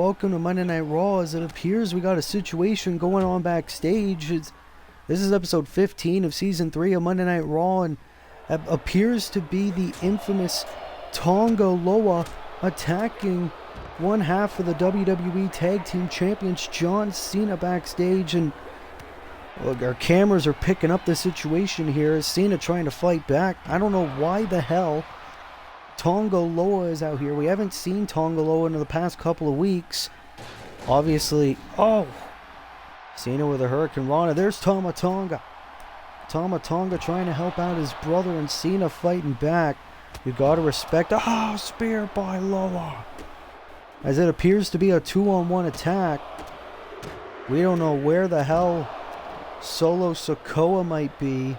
welcome to Monday Night Raw. As it appears we got a situation going on backstage. This is episode 15 of season 3 of Monday Night Raw, and it appears to be the infamous Tonga Loa attacking one half of the WWE Tag Team Champions, John Cena, backstage. And look, our cameras are picking up the situation here. Cena trying to fight back. I don't know why the hell Tonga Loa is out here. We haven't seen Tonga Loa in the past couple of weeks. Obviously, Cena with a Hurricane Rana. There's Tama Tonga. Tama Tonga trying to help out his brother, and Cena fighting back. You gotta respect. Spear by Loa. As it appears to be a 2-on-1 attack. We don't know where the hell Solo Sikoa might be.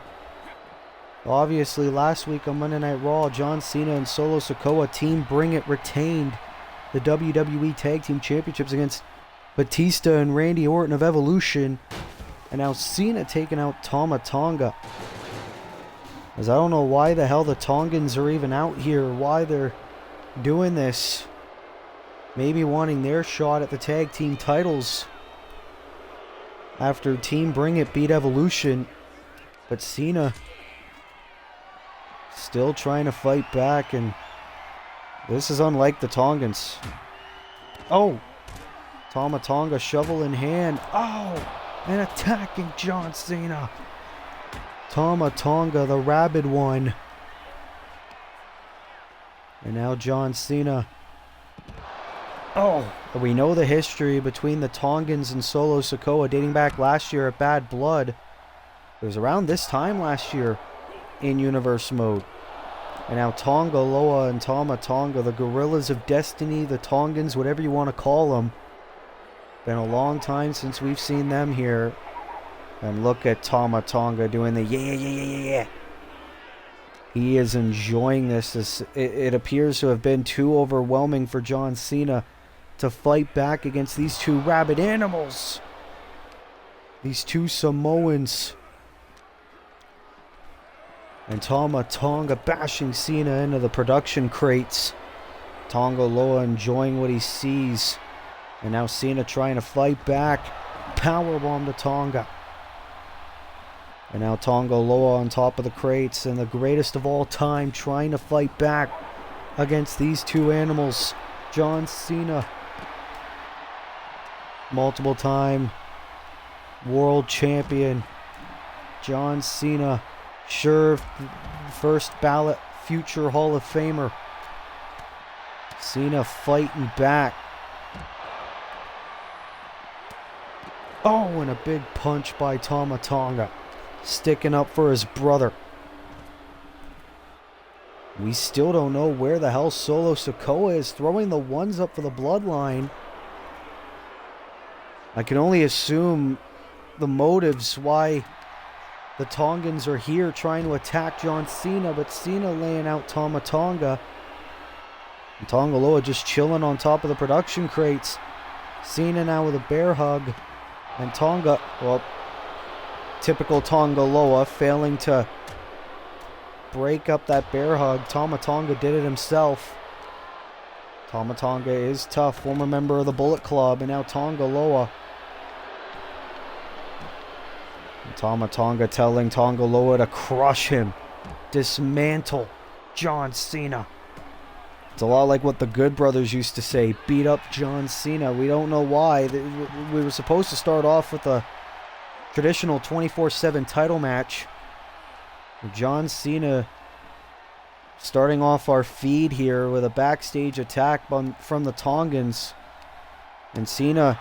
Obviously, last week on Monday Night Raw, John Cena and Solo Sikoa, Team Bring It, retained the WWE Tag Team Championships against Batista and Randy Orton of Evolution. And now Cena taking out Tama Tonga. As I don't know why the hell the Tongans are even out here, why they're doing this. Maybe wanting their shot at the tag team titles after Team Bring It beat Evolution. But Cena still trying to fight back, and this is unlike the Tongans. Tama Tonga, shovel in hand. And attacking John Cena. Tama Tonga, the rabid one. And now John Cena. We know the history between the Tongans and Solo Sikoa dating back last year at Bad Blood. It was around this time last year in Universe Mode. And now Tonga Loa and Tama Tonga, the Gorillas of Destiny, the Tongans, whatever you want to call them. Been a long time since we've seen them here. And look at Tama Tonga doing the yeah. He is enjoying this. It appears to have been too overwhelming for John Cena to fight back against these two rabid animals. These two Samoans. And Tama Tonga bashing Cena into the production crates. Tonga Loa enjoying what he sees. And now Cena trying to fight back. Powerbomb to Tonga. And now Tonga Loa on top of the crates. And the greatest of all time trying to fight back against these two animals. John Cena. Multiple time world champion. John Cena. Sure, first ballot future Hall of Famer. Cena fighting back. And a big punch by Tama Tonga. Sticking up for his brother. We still don't know where the hell Solo Sikoa is, throwing the ones up for the bloodline. I can only assume the motives why the Tongans are here trying to attack John Cena, but Cena laying out Tama Tonga. And Tonga Loa just chilling on top of the production crates. Cena now with a bear hug. And Tonga, typical Tonga Loa, failing to break up that bear hug. Tama Tonga did it himself. Tama Tonga is tough, former member of the Bullet Club, and now Tonga Loa. Tama Tonga telling Tonga Loa to crush him. Dismantle John Cena. It's a lot like what the Good Brothers used to say. Beat up John Cena. We don't know why. We were supposed to start off with a traditional 24/7 title match. John Cena starting off our feed here with a backstage attack from the Tongans. And Cena,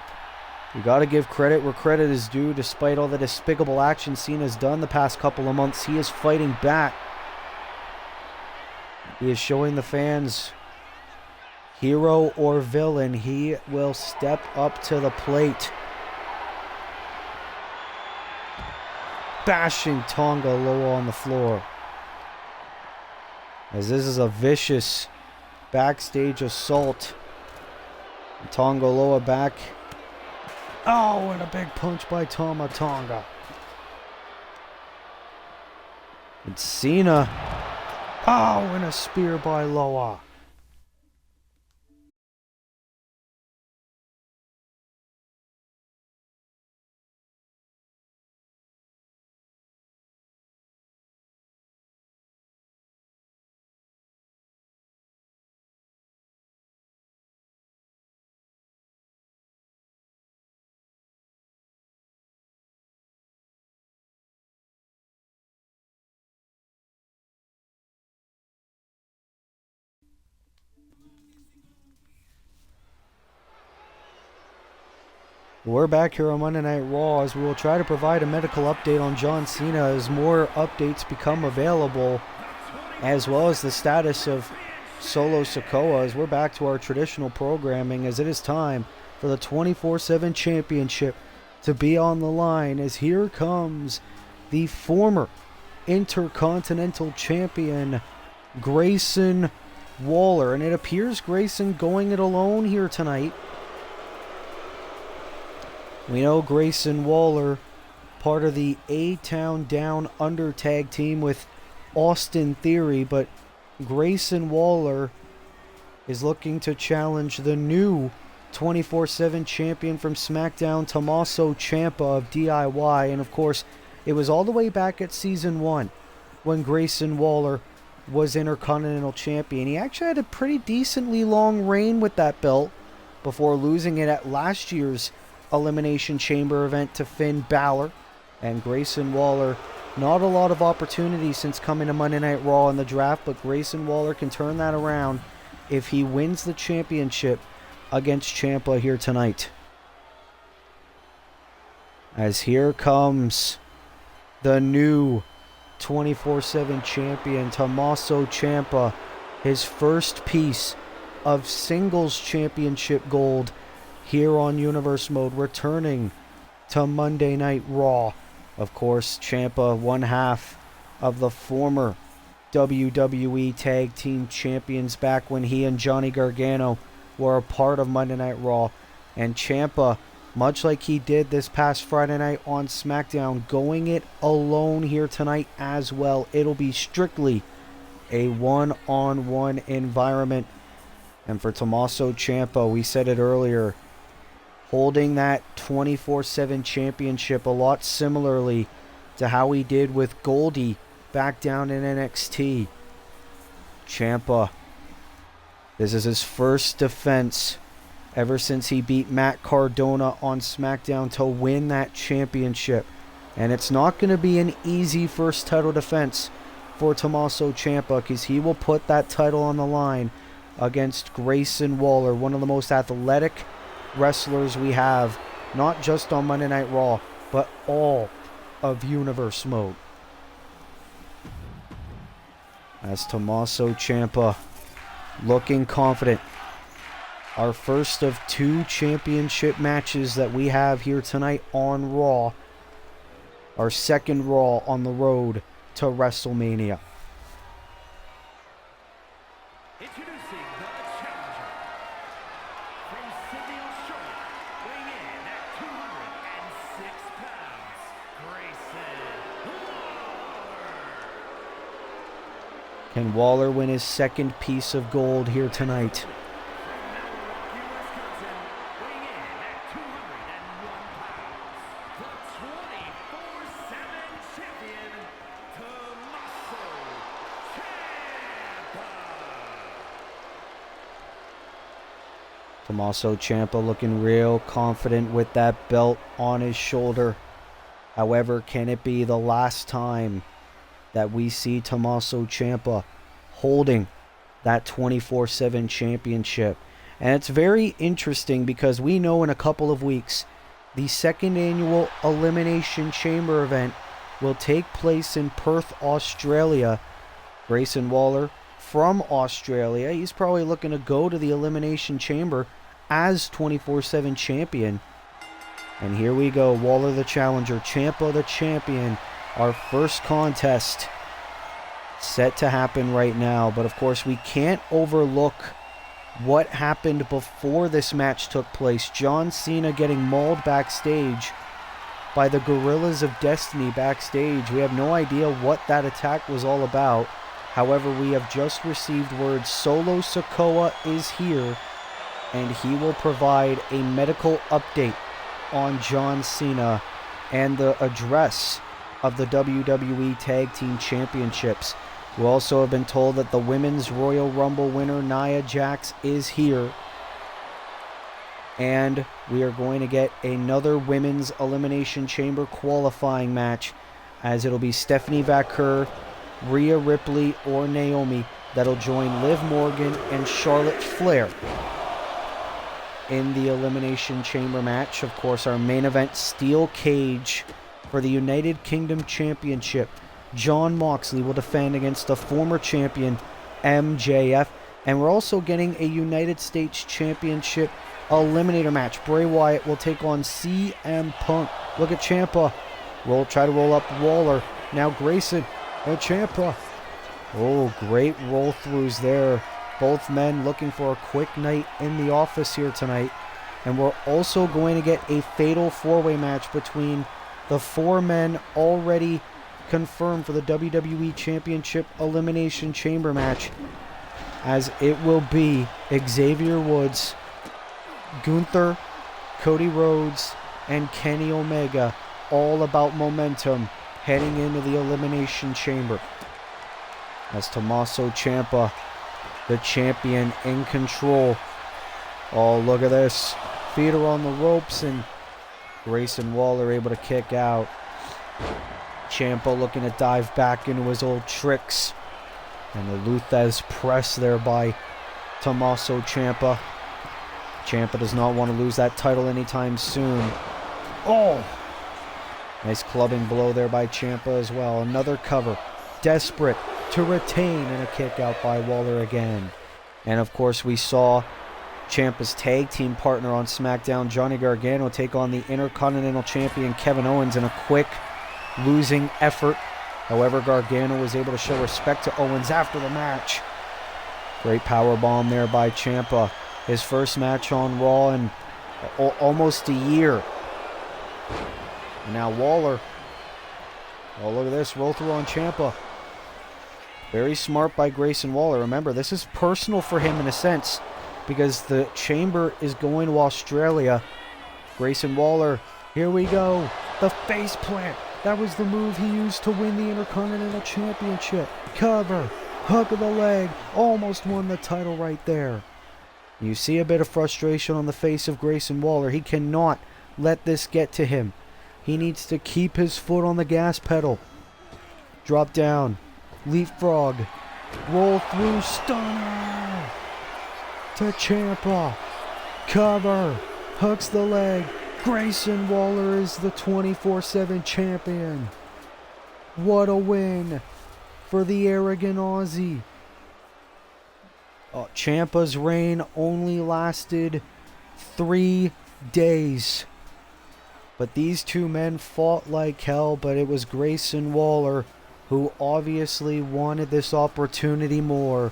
you got to give credit where credit is due. Despite all the despicable action Cena's done the past couple of months, he is fighting back. He is showing the fans, hero or villain, he will step up to the plate. Bashing Tonga Loa on the floor. As this is a vicious backstage assault. Tonga Loa back. And a big punch by Tama Tonga. And Cena. And a spear by Loa. We're back here on Monday Night Raw as we will try to provide a medical update on John Cena as more updates become available, as well as the status of Solo Sikoa as we're back to our traditional programming, as it is time for the 24/7 championship to be on the line, as here comes the former Intercontinental Champion Grayson Waller, and it appears Grayson going it alone here tonight. We know Grayson Waller, part of the A-Town Down Under tag team with Austin Theory, but Grayson Waller is looking to challenge the new 24/7 champion from SmackDown, Tommaso Ciampa of DIY. And of course, it was all the way back at Season 1 when Grayson Waller was Intercontinental Champion. He actually had a pretty decently long reign with that belt before losing it at last year's Elimination Chamber event to Finn Balor. And Grayson Waller, not a lot of opportunity since coming to Monday Night Raw in the draft, but Grayson Waller can turn that around if he wins the championship against Ciampa here tonight. As here comes the new 24/7 champion, Tommaso Ciampa, his first piece of singles championship gold here on Universe Mode, returning to Monday Night Raw. Of course, Ciampa, one half of the former WWE Tag Team Champions back when he and Johnny Gargano were a part of Monday Night Raw. And Ciampa, much like he did this past Friday night on SmackDown, going it alone here tonight as well. It'll be strictly a one-on-one environment. And for Tommaso Ciampa, we said it earlier, holding that 24/7 championship a lot similarly to how he did with Goldie back down in NXT. Ciampa, this is his first defense ever since he beat Matt Cardona on SmackDown to win that championship. And it's not going to be an easy first title defense for Tommaso Ciampa, because he will put that title on the line against Grayson Waller, one of the most athletic wrestlers we have, not just on Monday Night Raw, but all of Universe Mode. As Tommaso Ciampa looking confident. Our first of two championship matches that we have here tonight on Raw. Our second Raw on the road to WrestleMania. Introducing the challenger from Sydney, Australia, weighing in at 206 pounds, Grayson Waller. Can Waller win his second piece of gold here tonight? Tommaso Ciampa looking real confident with that belt on his shoulder. However, can it be the last time that we see Tommaso Ciampa holding that 24/7 championship? And it's very interesting because we know in a couple of weeks the second annual Elimination Chamber event will take place in Perth, Australia. Grayson Waller from Australia, he's probably looking to go to the Elimination Chamber as 24/7 champion. And here we go, Waller the challenger, Ciampa the champion. Our first contest set to happen right now. But of course, we can't overlook what happened before this match took place. John Cena getting mauled backstage by the Gorillas of Destiny backstage. We have no idea what that attack was all about. However, we have just received word Solo Sikoa is here, and he will provide a medical update on John Cena and the address of the WWE Tag Team Championships. We also have been told that the Women's Royal Rumble winner, Nia Jax, is here. And we are going to get another Women's Elimination Chamber qualifying match, as it'll be Stephanie Vaquer, Rhea Ripley, or Naomi that'll join Liv Morgan and Charlotte Flair in the Elimination Chamber match. Of course, our main event, steel cage for the United Kingdom Championship. Jon Moxley will defend against the former champion MJF. And we're also getting a United States Championship Eliminator match. Bray Wyatt will take on CM Punk. Look at Ciampa. Try to roll up Waller. Now Grayson and Ciampa. Oh, great roll throughs there. Both men looking for a quick night in the office here tonight. And we're also going to get a fatal four-way match between the four men already confirmed for the WWE Championship Elimination Chamber match, as it will be Xavier Woods, Gunther, Cody Rhodes, and Kenny Omega, all about momentum heading into the Elimination Chamber. As Tommaso Ciampa, the champion, in control. Oh, look at this. Feet are on the ropes, and Grayson Waller able to kick out. Ciampa looking to dive back into his old tricks. And the Luthez press there by Tommaso Ciampa. Ciampa does not want to lose that title anytime soon. Oh! Nice clubbing blow there by Ciampa as well. Another cover. Desperate to retain, and a kick out by Waller again. And of course we saw Ciampa's tag team partner on SmackDown, Johnny Gargano, take on the Intercontinental Champion Kevin Owens in a quick losing effort. However, Gargano was able to show respect to Owens after the match. Great power bomb there by Ciampa. His first match on Raw in almost a year. And now Waller. Oh, look at this. Roll through on Ciampa. Very smart by Grayson Waller. Remember, this is personal for him in a sense, because the chamber is going to Australia. Grayson Waller, here we go. The face plant. That was the move he used to win the Intercontinental Championship. Cover. Hook of the leg. Almost won the title right there. You see a bit of frustration on the face of Grayson Waller. He cannot let this get to him. He needs to keep his foot on the gas pedal. Drop down. Leapfrog. Roll through. Stunner. To Ciampa. Cover. Hooks the leg. Grayson Waller is the 24/7 champion. What a win for the arrogant Aussie. Ciampa's reign only lasted 3 days. But these two men fought like hell, but it was Grayson Waller who obviously wanted this opportunity more.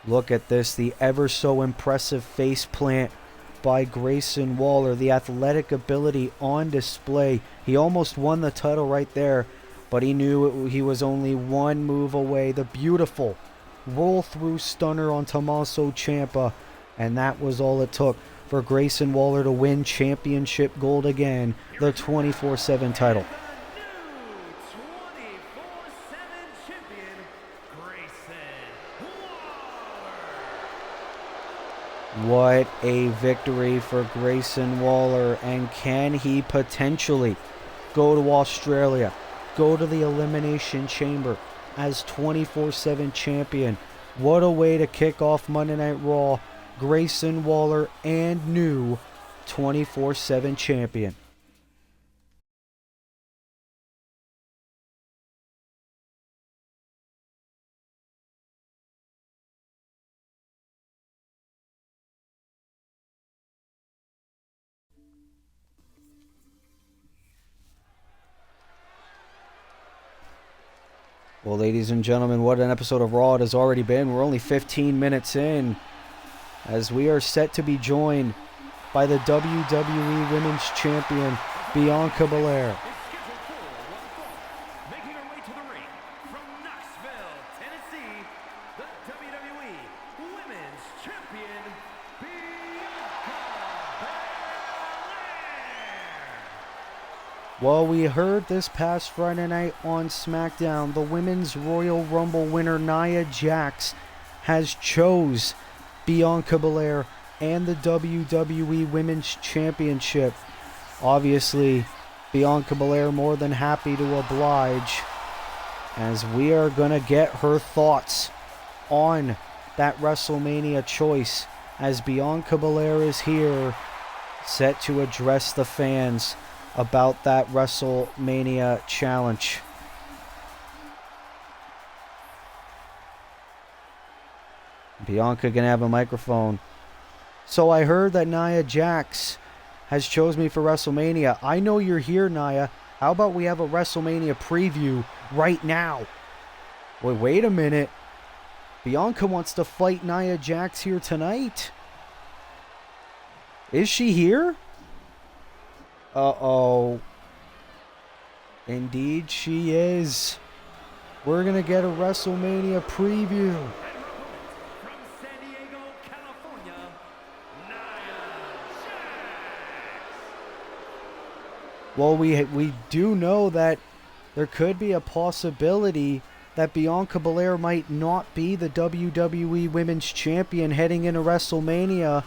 Look at this, the ever so impressive face plant by Grayson Waller, the athletic ability on display. He almost won the title right there, but he knew he was only one move away. The beautiful roll through stunner on Tommaso Ciampa, and that was all it took for Grayson Waller to win championship gold again, the 24/7 title. What a victory for Grayson Waller, and can he potentially go to Australia, go to the Elimination Chamber as 24/7 champion? What a way to kick off Monday Night Raw. Grayson Waller and new 24/7 champion. Well, ladies and gentlemen, what an episode of Raw it has already been. We're only 15 minutes in, as we are set to be joined by the WWE Women's Champion, Bianca Belair. Making her way to the ring from Knoxville, Tennessee, the WWE Women's Champion, Bianca Belair. Well, we heard this past Friday night on SmackDown, the Women's Royal Rumble winner Nia Jax has chose Bianca Belair and the WWE Women's Championship. Obviously, Bianca Belair more than happy to oblige, as we are going to get her thoughts on that WrestleMania choice, as Bianca Belair is here, set to address the fans about that WrestleMania challenge. Bianca gonna have a microphone. So I heard that Nia Jax has chosen me for WrestleMania. I know you're here, Nia. How about we have a WrestleMania preview right now? Wait a minute. Bianca wants to fight Nia Jax here tonight. Is she here? Uh-oh. Indeed she is. We're going to get a WrestleMania preview. From San Diego, California, Nia Jax. Well, we do know that there could be a possibility that Bianca Belair might not be the WWE Women's Champion heading into WrestleMania.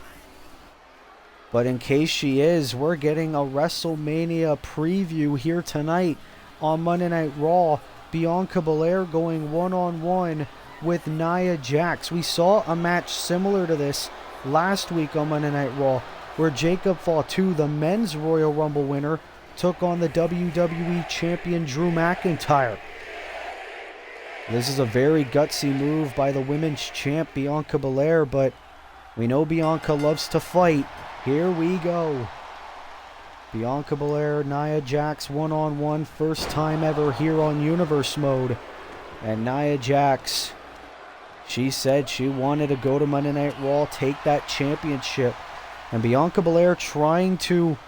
But in case she is, we're getting a WrestleMania preview here tonight on Monday Night Raw. Bianca Belair going one-on-one with Nia Jax. We saw a match similar to this last week on Monday Night Raw, where Jacob Fatu, the men's Royal Rumble winner, took on the WWE Champion Drew McIntyre. This is a very gutsy move by the women's champ Bianca Belair, but we know Bianca loves to fight. Here we go. Bianca Belair, Nia Jax one-on-one, first time ever here on Universe Mode. And Nia Jax, she said she wanted to go to Monday Night Raw, take that championship. And Bianca Belair trying to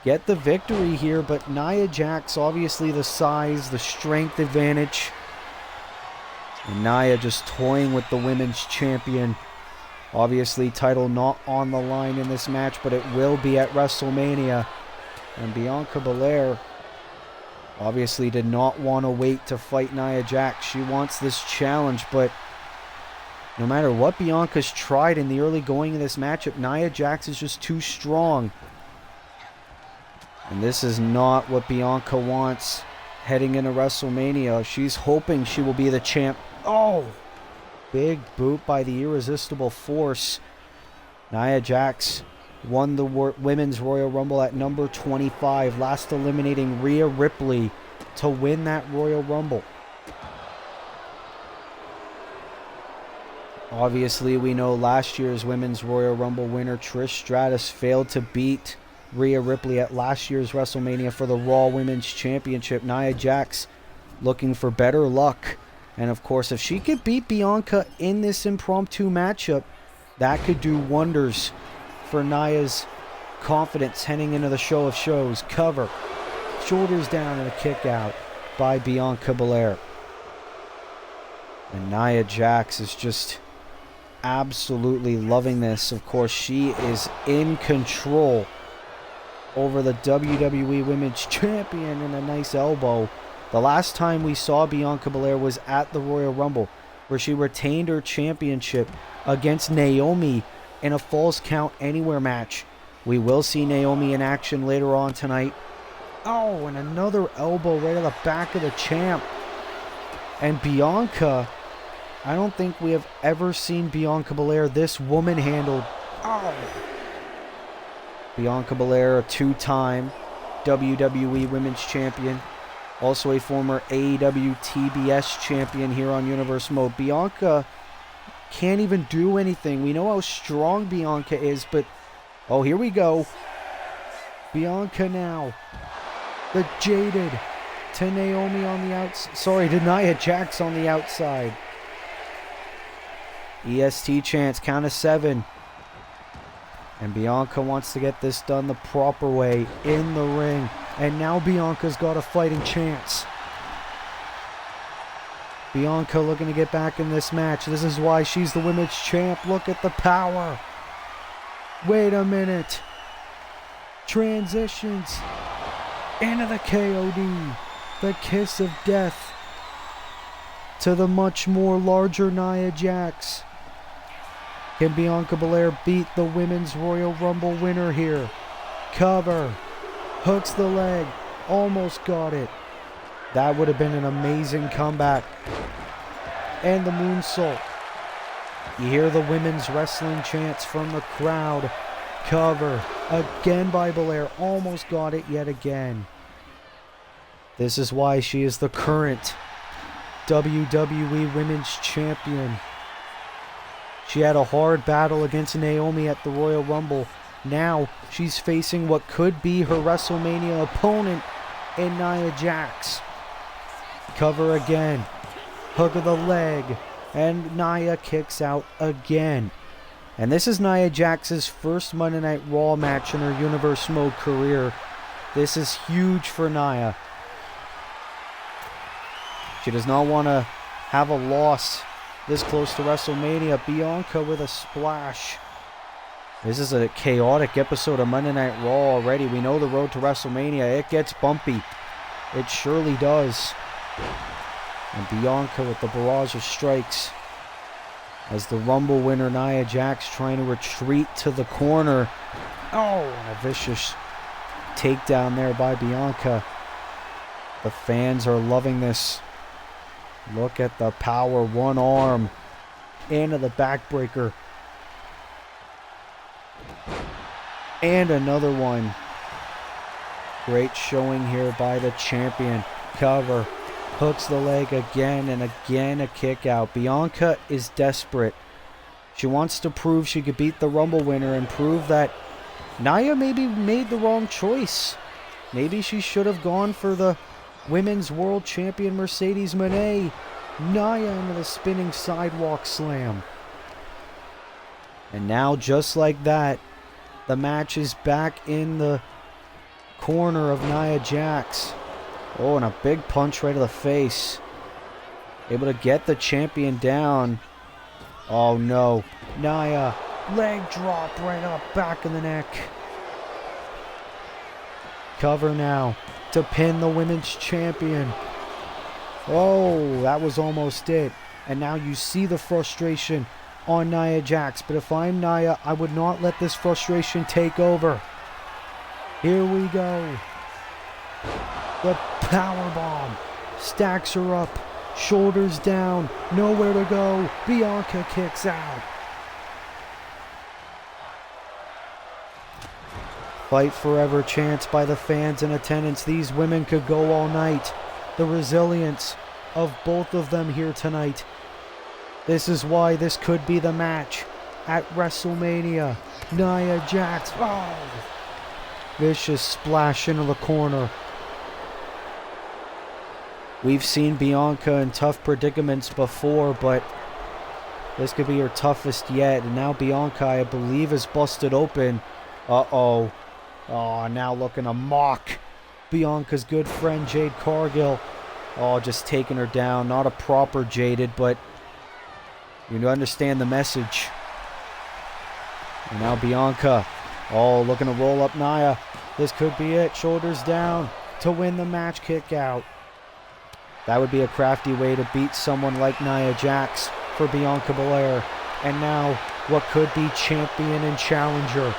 get the victory here, but Nia Jax, obviously the size, the strength advantage. And Nia just toying with the women's champion. Obviously, title not on the line in this match, but it will be at WrestleMania. And Bianca Belair obviously did not want to wait to fight Nia Jax. She wants this challenge, but no matter what Bianca's tried in the early going of this matchup, Nia Jax is just too strong. And this is not what Bianca wants heading into WrestleMania. She's hoping she will be the champ. Oh! Big boot by the Irresistible Force. Nia Jax won the Women's Royal Rumble at number 25, last eliminating Rhea Ripley to win that Royal Rumble. Obviously, we know last year's Women's Royal Rumble winner Trish Stratus failed to beat Rhea Ripley at last year's WrestleMania for the Raw Women's Championship. Nia Jax looking for better luck. And of course, if she could beat Bianca in this impromptu matchup, that could do wonders for Nia's confidence heading into the show of shows. Cover, shoulders down, and a kick out by Bianca Belair. And Nia Jax is just absolutely loving this. Of course, she is in control over the WWE Women's Champion, and a nice elbow. The last time we saw Bianca Belair was at the Royal Rumble, where she retained her championship against Naomi in a Falls Count Anywhere match. We will see Naomi in action later on tonight. Oh, and another elbow right at the back of the champ. And Bianca, I don't think we have ever seen Bianca Belair this woman handled. Oh! Bianca Belair, a two-time WWE Women's Champion. Also a former AEW TBS champion here on Universe Mode. Bianca can't even do anything. We know how strong Bianca is, but... oh, here we go. Bianca now. The jaded to Naomi on the outside. Sorry, to Nia Jax on the outside. EST chance, count of 7. And Bianca wants to get this done the proper way in the ring. And now Bianca's got a fighting chance. Bianca looking to get back in this match. This is why she's the women's champ. Look at the power. Wait a minute. Transitions into the KOD. The kiss of death to the much more larger Nia Jax. Can Bianca Belair beat the Women's Royal Rumble winner here? Cover. Hooks the leg. Almost got it. That would have been an amazing comeback. And the moonsault. You hear the women's wrestling chants from the crowd. Cover again by Belair. Almost got it yet again. This is why she is the current WWE Women's Champion. She had a hard battle against Naomi at the Royal Rumble. Now she's facing what could be her WrestleMania opponent in Nia Jax. Cover again. Hook of the leg. And Nia kicks out again. And this is Nia Jax's first Monday Night Raw match in her Universe Mode career. This is huge for Nia. She does not want to have a loss this close to WrestleMania. Bianca with a splash. This is a chaotic episode of Monday Night Raw already. We know the road to WrestleMania. It gets bumpy. It surely does. And Bianca with the barrage of strikes. As the Rumble winner, Nia Jax trying to retreat to the corner. Oh, and a vicious takedown there by Bianca. The fans are loving this. Look at the power. One arm into the backbreaker. And another one. Great showing here by the champion. Cover. Hooks the leg again and again, a kick out. Bianca is desperate. She wants to prove she could beat the Rumble winner and prove that Nia maybe made the wrong choice. Maybe she should have gone for the Women's World Champion Mercedes Moné. Nia into the spinning sidewalk slam. And now, just like that, the match is back in the corner of Nia Jax. Oh, and a big punch right to the face. Able to get the champion down. Oh, no. Nia, leg drop right up, back of the neck. Cover now to pin the women's champion. Oh, that was almost it. And now you see the frustration on Nia Jax. But if I'm Nia, I would not let this frustration take over. Here we go. The powerbomb stacks her up, shoulders down, nowhere to go. Bianca kicks out. Fight forever chants by the fans in attendance. These women could go all night. The resilience of both of them here tonight. This is why this could be the match at WrestleMania. Nia Jax. Oh! Vicious splash into the corner. We've seen Bianca in tough predicaments before, but this could be her toughest yet. And now Bianca, I believe, is busted open. Uh-oh. Oh, now looking to mock Bianca's good friend, Jade Cargill. Oh, just taking her down. Not a proper Jaded, but you understand the message. And now Bianca. Oh, looking to roll up Nia. This could be it. Shoulders down to win the match. Kick out. That would be a crafty way to beat someone like Nia Jax for Bianca Belair. And now, what could be champion and challenger.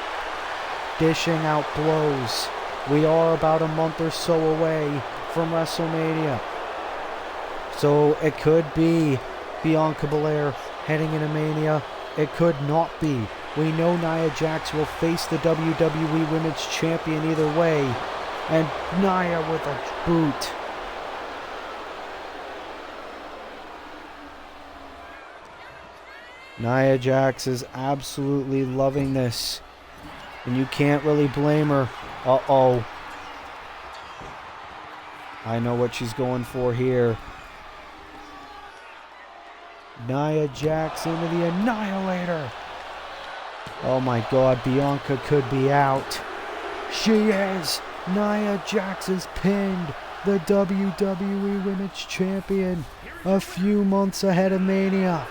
Dishing out blows. We are about a month or so away from WrestleMania. So it could be Bianca Belair heading into Mania. It could not be. We know Nia Jax will face the WWE Women's Champion either way. And Nia with a boot. Nia Jax is absolutely loving this. And you can't really blame her. Uh-oh. I know what she's going for here. Nia Jax into the Annihilator. Oh my God, Bianca could be out. She is. Nia Jax is pinned. The WWE Women's Champion. A few months ahead of Mania.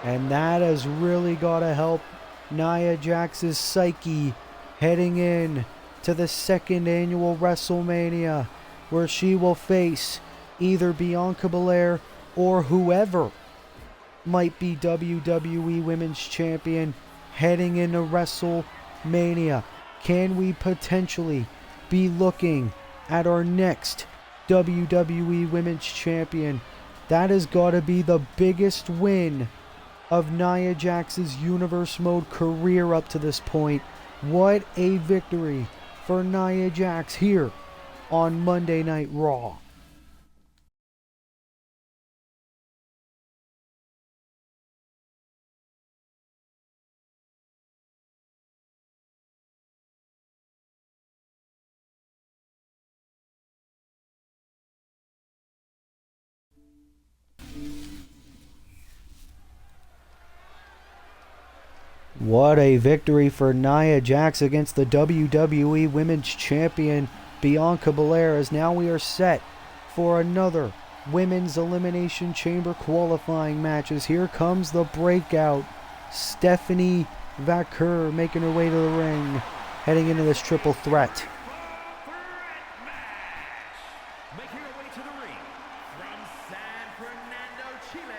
And that has really got to help Nia Jax's psyche heading in to the second annual WrestleMania, where she will face either Bianca Belair or whoever might be WWE Women's Champion heading into WrestleMania. Can we potentially be looking at our next WWE Women's Champion That has got to be the biggest win of Nia Jax's Universe Mode career up to this point. What a victory for Nia Jax here on Monday Night Raw. What a victory for Nia Jax against the WWE Women's Champion Bianca Belair, as now we are set for another Women's Elimination Chamber qualifying matches. Here comes the breakout. Stephanie Vaquer making her way to the ring, heading into this triple threat. Making her way to the ring from San Fernando, Chile.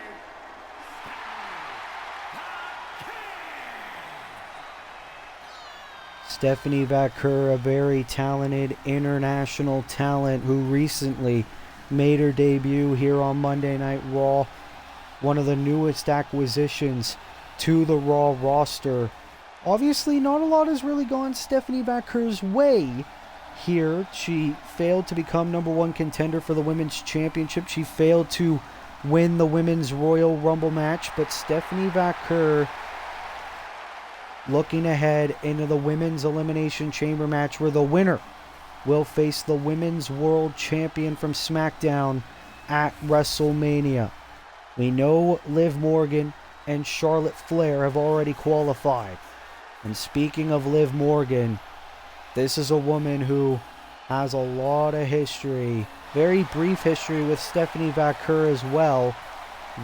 Stephanie Vaquer, a very talented international talent who recently made her debut here on Monday Night Raw. One of the newest acquisitions to the Raw roster. Obviously, not a lot has really gone Stephanie Vaquer's way here. She failed to become #1 contender for the Women's Championship. She failed to win the Women's Royal Rumble match, but Stephanie Vaquer looking ahead into the Women's Elimination Chamber match, where the winner will face the Women's World Champion from SmackDown at WrestleMania. We know Liv Morgan and Charlotte Flair have already qualified. And speaking of Liv Morgan, this is a woman who has a lot of history, very brief history with Stephanie Vaquer as well.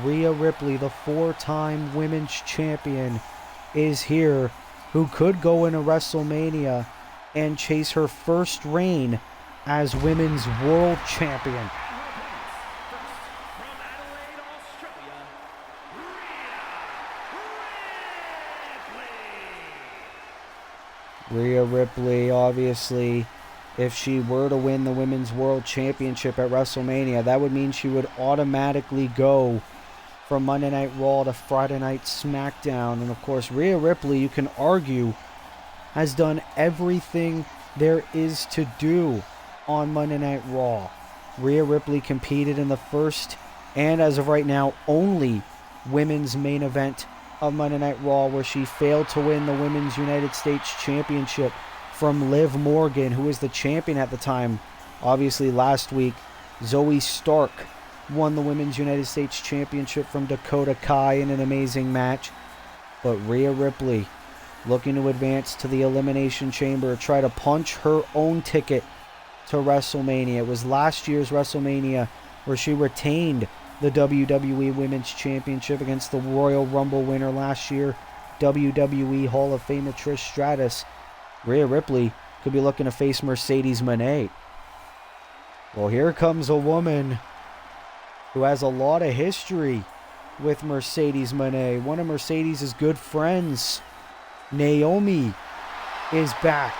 Rhea Ripley, the 4-time Women's Champion, is here, who could go into WrestleMania and chase her first reign as Women's World Champion. Rhea Ripley, obviously, if she were to win the Women's World Championship at WrestleMania, that would mean she would automatically go from Monday Night Raw to Friday Night SmackDown. And of course, Rhea Ripley, you can argue, has done everything there is to do on Monday Night Raw. Rhea Ripley competed in the first, and as of right now, only women's main event of Monday Night Raw, where she failed to win the Women's United States Championship from Liv Morgan, who was the champion at the time. Obviously, last week, Zoe Stark won the Women's United States Championship from Dakota Kai in an amazing match. But Rhea Ripley looking to advance to the Elimination Chamber, try to punch her own ticket to WrestleMania. It was last year's WrestleMania where she retained the WWE Women's Championship against the Royal Rumble winner last year, WWE Hall of Famer Trish Stratus. Rhea Ripley could be looking to face Mercedes Moné. Well, here comes a woman who has a lot of history with Mercedes Moné. One of Mercedes' good friends, Naomi, is back.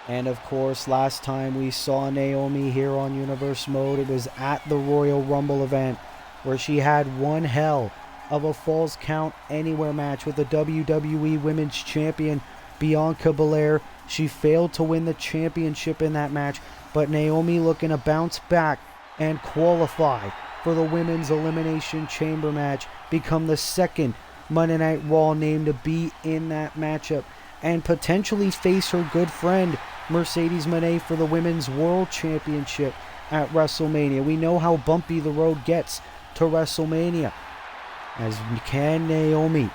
And of course, last time we saw Naomi here on Universe Mode, it was at the Royal Rumble event, where she had one hell of a Falls Count Anywhere match with the WWE Women's Champion Bianca Belair. She failed to win the championship in that match, but Naomi looking to bounce back and qualify for the Women's Elimination Chamber match, become the second Monday Night Raw name to be in that matchup, and potentially face her good friend Mercedes Moné for the Women's World Championship at WrestleMania. We know how bumpy the road gets to WrestleMania. As can Naomi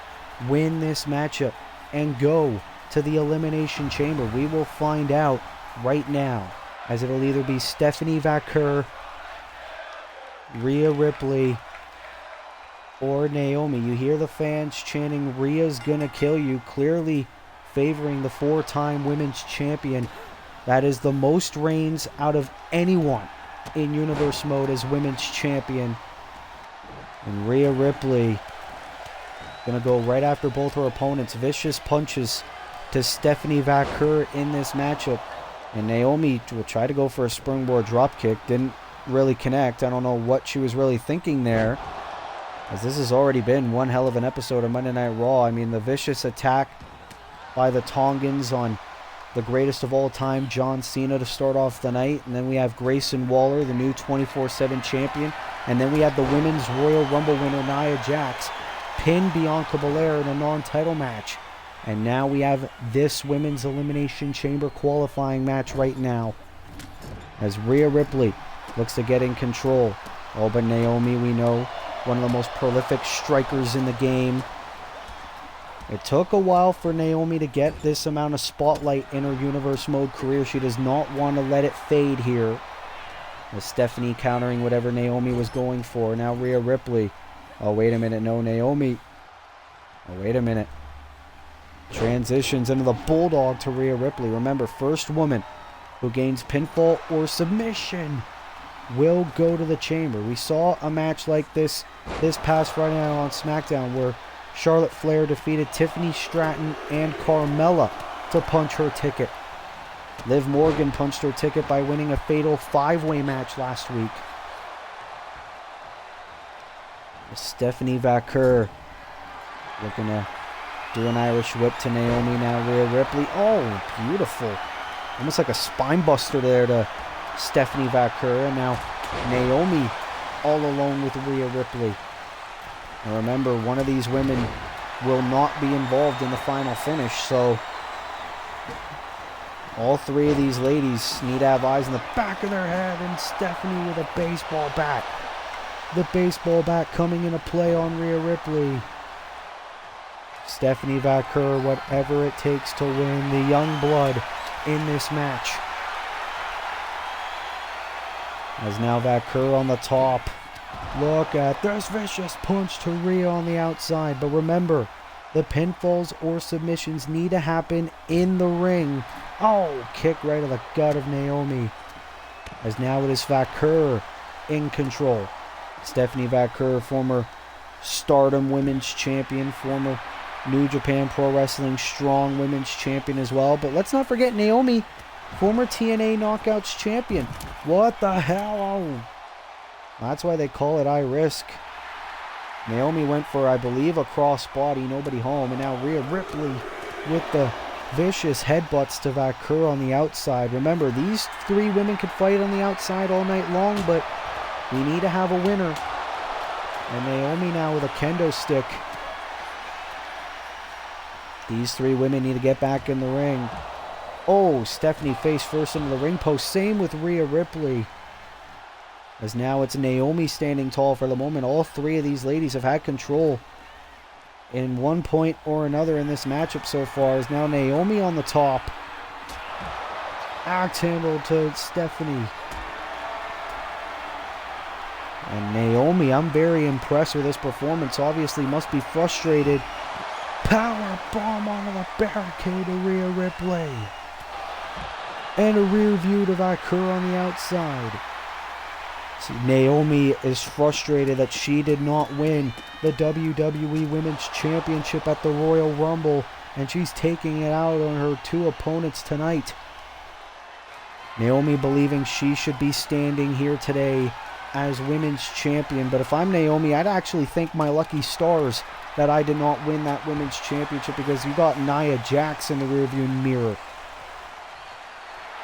win this matchup and go to the Elimination Chamber? We will find out right now, as it'll either be Stephanie Vaquer, Rhea Ripley, or Naomi. You hear the fans chanting, "Rhea's gonna kill you," clearly favoring the 4-time Women's Champion. That is the most reigns out of anyone in Universe Mode as Women's Champion. And Rhea Ripley Gonna go right after both her opponents. Vicious punches to Stephanie Vaquer in this matchup. And Naomi will try to go for a springboard dropkick. Didn't really connect. I don't know what she was really thinking there, as this has already been one hell of an episode of Monday Night Raw. I mean, the vicious attack by the Tongans on the greatest of all time, John Cena, to start off the night. And then we have Grayson Waller, the new 24/7 champion. And then we have the Women's Royal Rumble winner, Nia Jax, pin Bianca Belair in a non-title match. And now we have this Women's Elimination Chamber qualifying match right now, as Rhea Ripley looks to get in control. Oh, but Naomi, we know, one of the most prolific strikers in the game. It took a while for Naomi to get this amount of spotlight in her Universe Mode career. She does not want to let it fade here. As Stephanie countering whatever Naomi was going for. Now Rhea Ripley. Oh, wait a minute. No, Naomi. Oh, wait a minute. Transitions into the Bulldog to Rhea Ripley. Remember, first woman who gains pinfall or submission will go to the chamber. We saw a match like this past Friday night on SmackDown, where Charlotte Flair defeated Tiffany Stratton and Carmella to punch her ticket. Liv Morgan punched her ticket by winning a fatal 5-way match last week. Stephanie Vaquer looking to do an Irish whip to Naomi. Now Rhea Ripley. Oh, beautiful. Almost like a spine buster there to Stephanie Vaquer. And now Naomi all alone with Rhea Ripley. And remember, one of these women will not be involved in the final finish. So all three of these ladies need to have eyes in the back of their head. And Stephanie with a baseball bat. The baseball bat coming into play on Rhea Ripley. Stephanie Vaquer, whatever it takes to win, the young blood in this match. As now Vaquer on the top. Look at this vicious punch to Rhea on the outside. But remember, the pinfalls or submissions need to happen in the ring. Oh, kick right to the gut of Naomi. As now it is Vaquer in control. Stephanie Vaquer, former Stardom Women's Champion, former New Japan Pro Wrestling Strong Women's Champion as well. But let's not forget Naomi, former TNA Knockouts Champion. What the hell? Oh, that's why they call it I Risk. Naomi went for, I believe, a crossbody, nobody home. And now Rhea Ripley with the vicious headbutts to Vaquer on the outside. Remember, these three women could fight on the outside all night long, but we need to have a winner. And Naomi now with a kendo stick. These three women need to get back in the ring. Oh, Stephanie face first into the ring post. Same with Rhea Ripley. As now it's Naomi standing tall for the moment. All three of these ladies have had control in one point or another in this matchup so far. Is now Naomi on the top. Axe handle to Stephanie. And Naomi, I'm very impressed with this performance. Obviously must be frustrated. Power bomb onto the barricade to Rhea Ripley. And a rear view to Vaquer on the outside. See, Naomi is frustrated that she did not win the WWE Women's Championship at the Royal Rumble, and she's taking it out on her two opponents tonight. Naomi believing she should be standing here today as Women's Champion. But if I'm Naomi, I'd actually thank my lucky stars that I did not win that Women's Championship, because you got Nia Jax in the rearview mirror.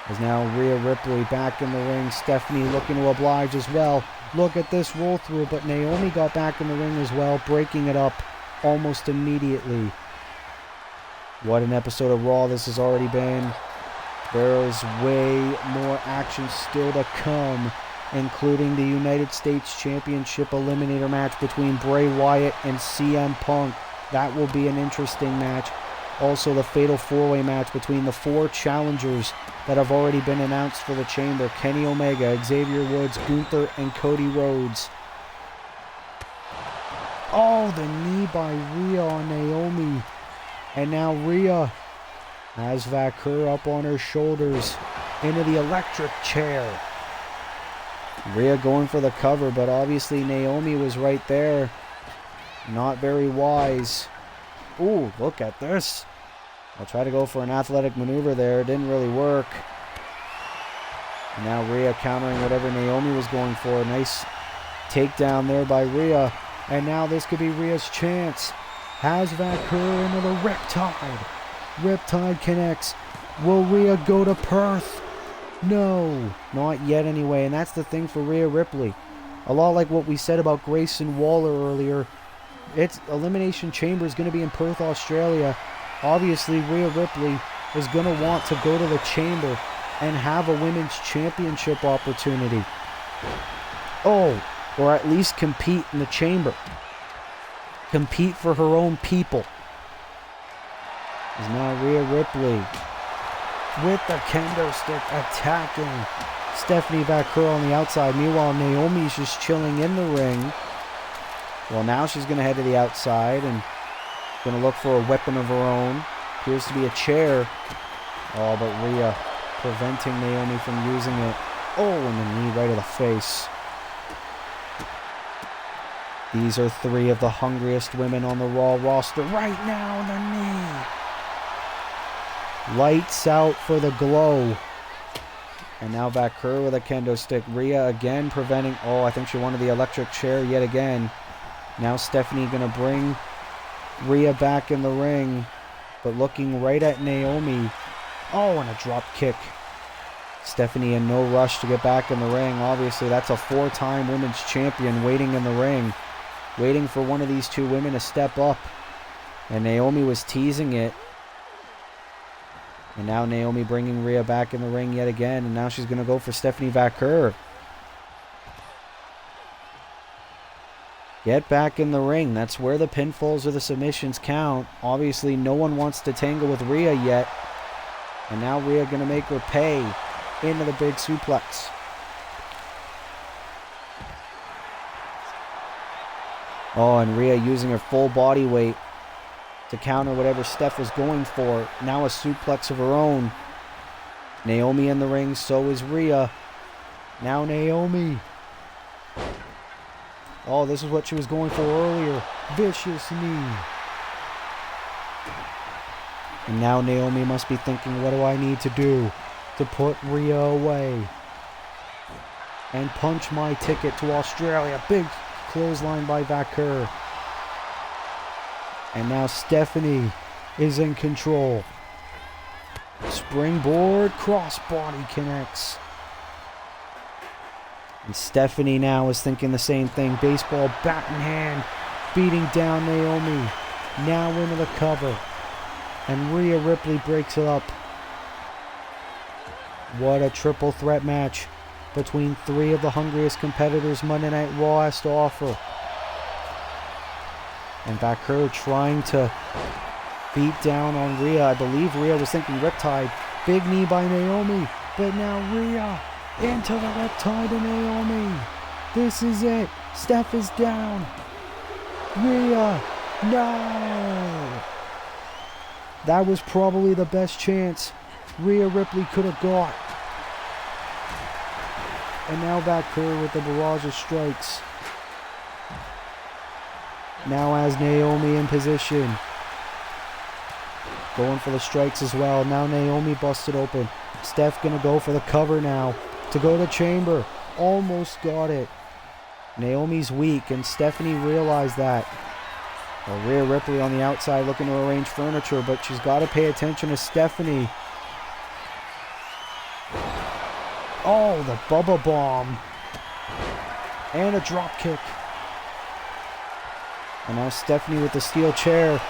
As now Rhea Ripley back in the ring. Stephanie looking to oblige as well. Look at this roll through, but Naomi got back in the ring as well, breaking it up almost immediately. What an episode of Raw this has already been. There is way more action still to come, including the United States Championship Eliminator match between Bray Wyatt and CM Punk. That will be an interesting match. Also, the Fatal 4-Way match between the four challengers that have already been announced for the Chamber. Kenny Omega, Xavier Woods, Gunther, and Cody Rhodes. Oh, the knee by Rhea on Naomi. And now Rhea has Vaquer up on her shoulders into the electric chair. Rhea going for the cover, but obviously Naomi was right there. Not very wise. Ooh, look at this. I'll try to go for an athletic maneuver there. Didn't really work. And now Rhea countering whatever Naomi was going for. Nice takedown there by Rhea. And now this could be Rhea's chance. Has Vancouver into the Riptide. Riptide connects. Will Rhea go to Perth? No, not yet anyway. And that's the thing for Rhea Ripley. A lot like what we said about Grayson Waller earlier. Its Elimination Chamber is going to be in Perth, Australia. Obviously, Rhea Ripley is going to want to go to the Chamber and have a women's championship opportunity. Oh, or at least compete in the Chamber. Compete for her own people. Is now Rhea Ripley with the kendo stick attacking Stephanie Vaquer on the outside. Meanwhile, Naomi's just chilling in the ring. Well, now she's going to head to the outside and going to look for a weapon of her own. Appears to be a chair. Oh, but Rhea preventing Naomi from using it. Oh, and the knee right to the face. These are three of the hungriest women on the Raw roster right now. The knee. Lights out for the glow. And now Vaquer with a kendo stick. Rhea again preventing. Oh, I think she wanted the electric chair yet again. Now Stephanie going to bring Rhea back in the ring. But looking right at Naomi. Oh, and a drop kick. Stephanie in no rush to get back in the ring. Obviously, that's a 4-time women's champion waiting in the ring. Waiting for one of these two women to step up. And Naomi was teasing it. And now Naomi bringing Rhea back in the ring yet again. And now she's going to go for Stephanie Vaquer. Get back in the ring. That's where the pinfalls or the submissions count. Obviously, no one wants to tangle with Rhea yet. And now Rhea going to make her pay into the big suplex. Oh, and Rhea using her full body weight to counter whatever Steph was going for. Now a suplex of her own. Naomi in the ring, so is Rhea. Now Naomi. Oh, this is what she was going for earlier. Vicious knee. And now Naomi must be thinking, what do I need to do to put Rhea away? And punch my ticket to Australia. Big clothesline by Vaquer. And now Stephanie is in control. Springboard crossbody connects. And Stephanie now is thinking the same thing. Baseball bat in hand. Beating down Naomi. Now into the cover. And Rhea Ripley breaks it up. What a triple threat match between three of the hungriest competitors Monday Night Raw has to offer. And Vaquer trying to beat down on Rhea. I believe Rhea was thinking Riptide. Big knee by Naomi. But now Rhea into the Riptide of Naomi. This is it. Steph is down. Rhea. No. That was probably the best chance Rhea Ripley could have got. And now Vaquer with the barrage of strikes. Now has Naomi in position. Going for the strikes as well. Now Naomi busted open. Steph gonna go for the cover now. To go to chamber. Almost got it. Naomi's weak and Stephanie realized that. Well, Rhea Ripley on the outside looking to arrange furniture, but she's got to pay attention to Stephanie. Oh, the Bubba Bomb. And a drop kick. And now Stephanie with the steel chair.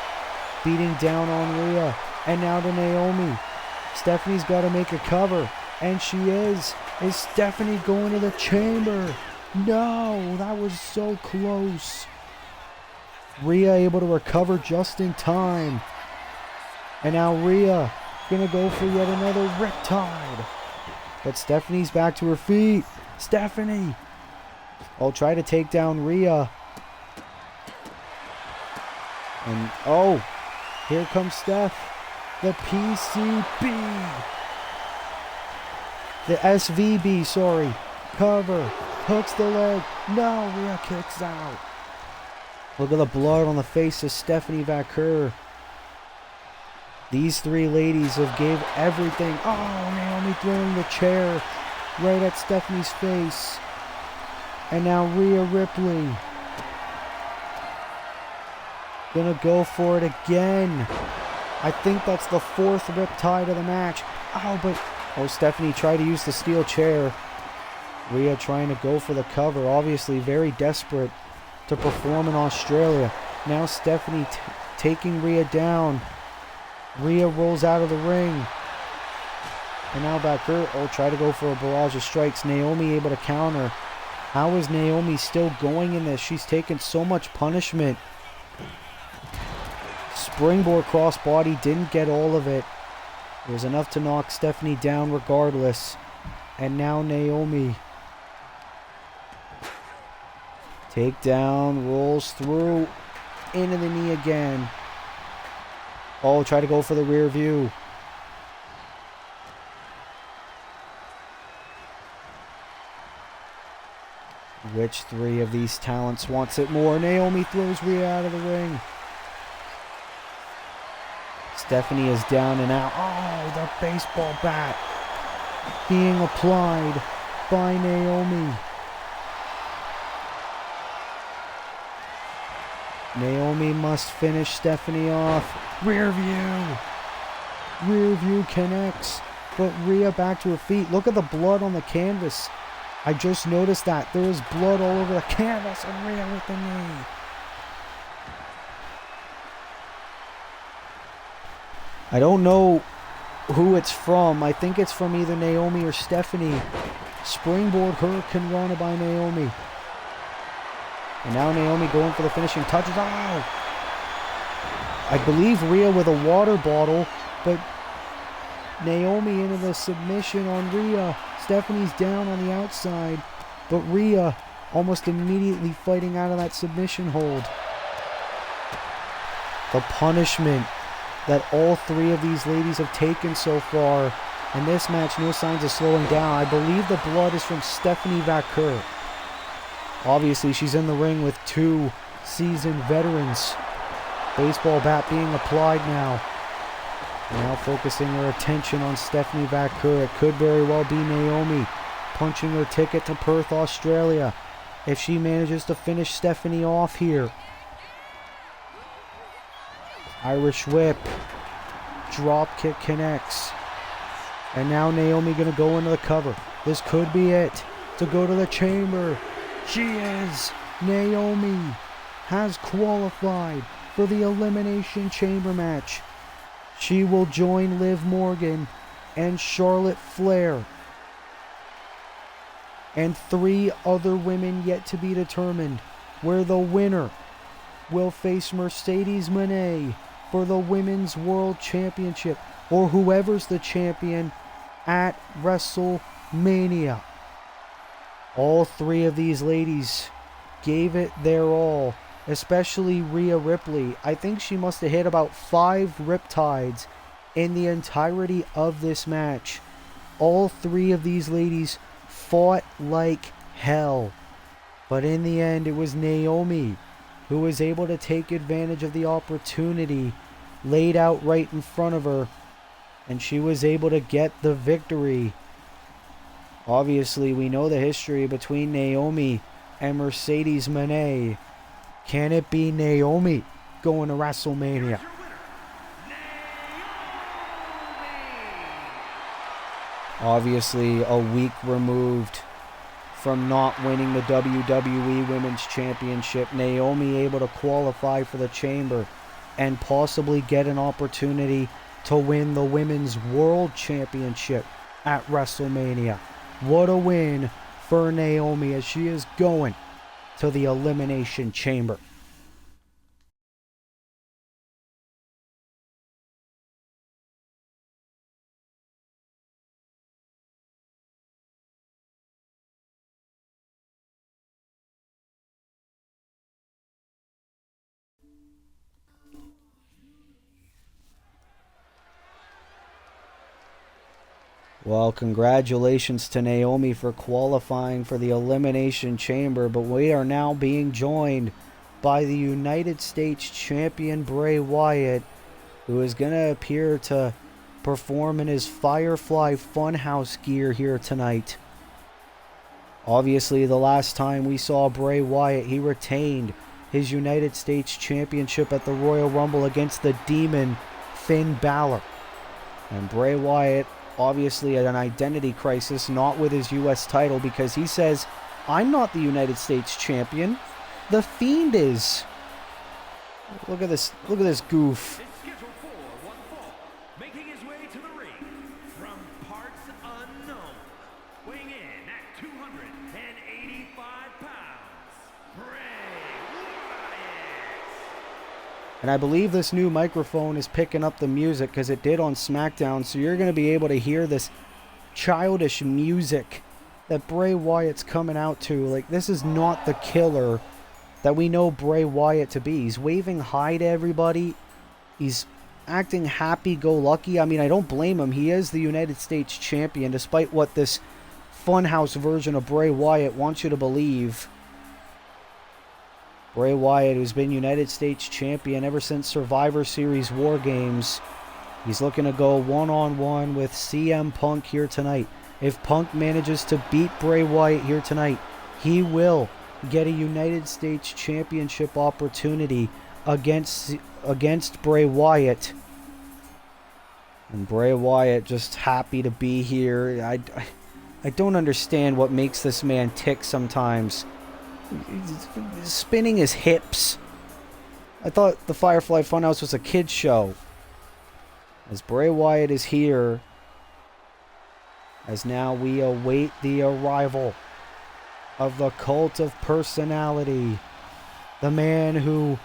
Beating down on Rhea. And now to Naomi. Stephanie's got to make a cover. And she is. Is Stephanie going to the chamber? No, that was so close. Rhea able to recover just in time. And now Rhea gonna go for yet another Riptide. But Stephanie's back to her feet. Stephanie. I'll try to take down Rhea. And oh, here comes Steph. The PCB. The SVB, sorry. Cover. Hooks the leg. No, Rhea kicks out. Look at the blood on the face of Stephanie Vaquer. These three ladies have gave everything. Oh, Naomi throwing the chair right at Stephanie's face. And now Rhea Ripley gonna go for it again. I think that's the fourth riptide of the match. Oh, Stephanie tried to use the steel chair. Rhea trying to go for the cover. Obviously very desperate to perform in Australia. Now Stephanie taking Rhea down. Rhea rolls out of the ring. And now Vaquer try to go for a barrage of strikes. Naomi able to counter. How is Naomi still going in this? She's taken so much punishment. Springboard crossbody, didn't get all of it. It was enough to knock Stephanie down regardless. And now Naomi. Takedown, rolls through, into the knee again. Oh, try to go for the rear view. Which three of these talents wants it more? Naomi throws Rhea out of the ring. Stephanie is down and out. Oh, the baseball bat being applied by Naomi. Naomi must finish Stephanie off. Rear view. Rear view connects. But Rhea back to her feet. Look at the blood on the canvas. I just noticed that. There is blood all over the canvas, and Rhea with the knee. I don't know who it's from. I think it's from either Naomi or Stephanie. Springboard Hurricane Rana by Naomi. And now Naomi going for the finishing touches. Oh! I believe Rhea with a water bottle, but Naomi into the submission on Rhea. Stephanie's down on the outside, but Rhea almost immediately fighting out of that submission hold. The punishment that all three of these ladies have taken so far. In this match, no signs of slowing down. I believe the blood is from Stephanie Vaquer. Obviously, she's in the ring with two seasoned veterans. Baseball bat being applied now. Now focusing her attention on Stephanie Vaquer. It could very well be Naomi punching her ticket to Perth, Australia, if she manages to finish Stephanie off here. Irish whip. Drop kick connects. And now Naomi going to go into the cover. This could be it to go to the chamber. She is. Naomi has qualified for the Elimination Chamber match. She will join Liv Morgan and Charlotte Flair and three other women yet to be determined, where the winner will face Mercedes Moné for the Women's World Championship, or whoever's the champion at WrestleMania. All three of these ladies gave it their all, especially Rhea Ripley. I think she must have hit about 5 riptides in the entirety of this match. All three of these ladies fought like hell. But in the end, it was Naomi who was able to take advantage of the opportunity laid out right in front of her, and she was able to get the victory. Obviously, we know the history between Naomi and Mercedes Moné. Can it be Naomi going to WrestleMania? Obviously, a week removed from not winning the WWE Women's Championship, Naomi able to qualify for the Chamber and possibly get an opportunity to win the Women's World Championship at WrestleMania. What a win for Naomi as she is going to the Elimination Chamber. Well, congratulations to Naomi for qualifying for the Elimination Chamber, but we are now being joined by the United States champion Bray Wyatt, who is going to appear to perform in his Firefly Funhouse gear here tonight. Obviously, the last time we saw Bray Wyatt, he retained his United States Championship at the Royal Rumble against the Demon, Finn Balor. And Bray Wyatt, obviously at an identity crisis, not with his U.S. title, because he says, I'm not the United States Champion. The Fiend is. Look at this goof. It's scheduled for one fall, making his way to the ring from parts unknown, weighing in at 285 pounds, Bray Wyatt. And I believe this new microphone is picking up the music, because it did on SmackDown, so you're going to be able to hear this childish music that Bray Wyatt's coming out to. Like, this is not the killer that we know Bray Wyatt to be. He's waving hi to everybody. He's acting happy-go-lucky. I mean, I don't blame him. He is the United States champion, despite what this Funhouse version of Bray Wyatt wants you to believe. Bray Wyatt, who's been United States champion ever since Survivor Series War Games. He's looking to go one-on-one with CM Punk here tonight. If Punk manages to beat Bray Wyatt here tonight, he will get a United States Championship opportunity against Bray Wyatt. And Bray Wyatt just happy to be here. I don't understand what makes this man tick sometimes. He's spinning his hips. I thought the Firefly Funhouse was a kid's show. As Bray Wyatt is here, as now we await the arrival of the Cult of Personality, the man who